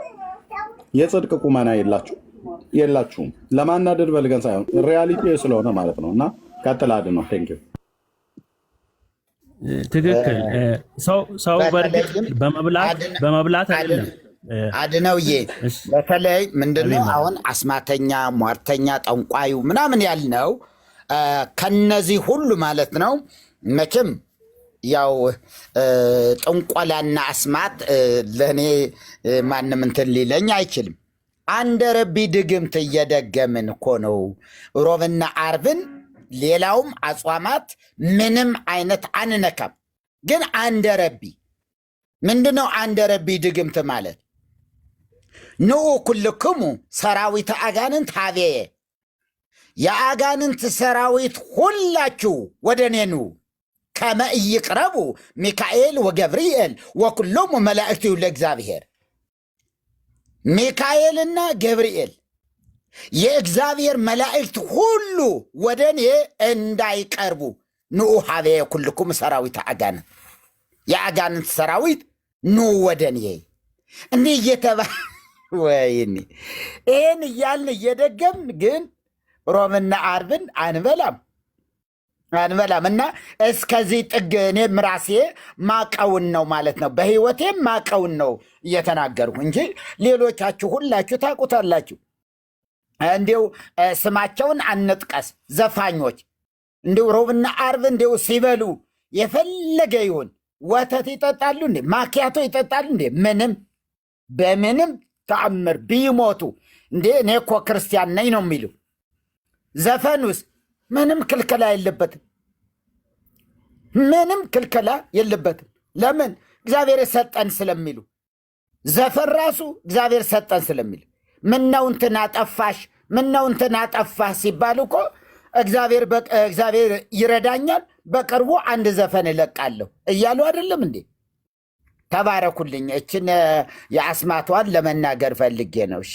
የጽድቅ ቁመና የላችሁም። ለማናደድ በልገን ሳይሆን ሪያሊቲ ስለሆነ ማለት ነው። እና ቀጥላድ ነው። ቴንክ ዩ። ትክክል። ሰው በእርግጥ በመብላት አይደለም አድነውዬ። በተለይ ምንድነው አሁን አስማተኛ፣ ሟርተኛ፣ ጠንቋዩ ምናምን ያልነው ከነዚህ ሁሉ ማለት ነው። መቼም ያው ጥንቆላና አስማት ለእኔ ማንም እንትን ሊለኝ አይችልም። አንደ ረቢ ድግምት እየደገምን እኮ ነው ሮብና አርብን፣ ሌላውም አጽዋማት ምንም አይነት አንነካም። ግን አንደ ረቢ ምንድነው? አንደ ረቢ ድግምት ማለት ንዑ ኩልክሙ ሰራዊት አጋንንት ሀቤየ፣ የአጋንንት ሰራዊት ሁላችሁ ወደ እኔ ኑ ከመ ኢይቅረቡ ሚካኤል ወገብርኤል ወኩሎሙ መላእክቲሁ ለእግዚአብሔር። ሚካኤልና ገብርኤል የእግዚአብሔር መላእክት ሁሉ ወደ እኔ እንዳይቀርቡ ንዑ ሀቤየ ኩልኩም ሰራዊት አጋንንት፣ የአጋንንት ሰራዊት ኑ ወደ እኔ እንዲህ እየተባ ወይኔ ይህን እያልን እየደገምን ግን ሮብና አርብን አንበላም እና እስከዚህ ጥግ እኔም ራሴ ማቀውን ነው ማለት ነው። በህይወቴም ማቀውን ነው እየተናገርኩ እንጂ ሌሎቻችሁ ሁላችሁ ታውቁታላችሁ። እንዲው ስማቸውን አንጥቀስ። ዘፋኞች እንዲው ሮብና አርብ እንዲው ሲበሉ የፈለገ ይሁን ወተት ይጠጣሉ እንዴ? ማኪያቶ ይጠጣሉ እንዴ? በምንም ተአምር ቢሞቱ እንዴ እኔ እኮ ክርስቲያን ነኝ ነው የሚሉ። ዘፈኑስ ምንም ክልከላ የለበትም። ምንም ክልከላ የለበትም። ለምን? እግዚአብሔር ሰጠን ስለሚሉ። ዘፈን ራሱ እግዚአብሔር ሰጠን ስለሚሉ። ምነው እንትን አጠፋሽ፣ ምነው እንትን አጠፋህ ሲባል እኮ እግዚአብሔር ይረዳኛል፣ በቅርቡ አንድ ዘፈን እለቃለሁ እያሉ አይደለም እንዴ? ተባረኩልኝ። እችን የአስማቷን ለመናገር ፈልጌ ነው። እሺ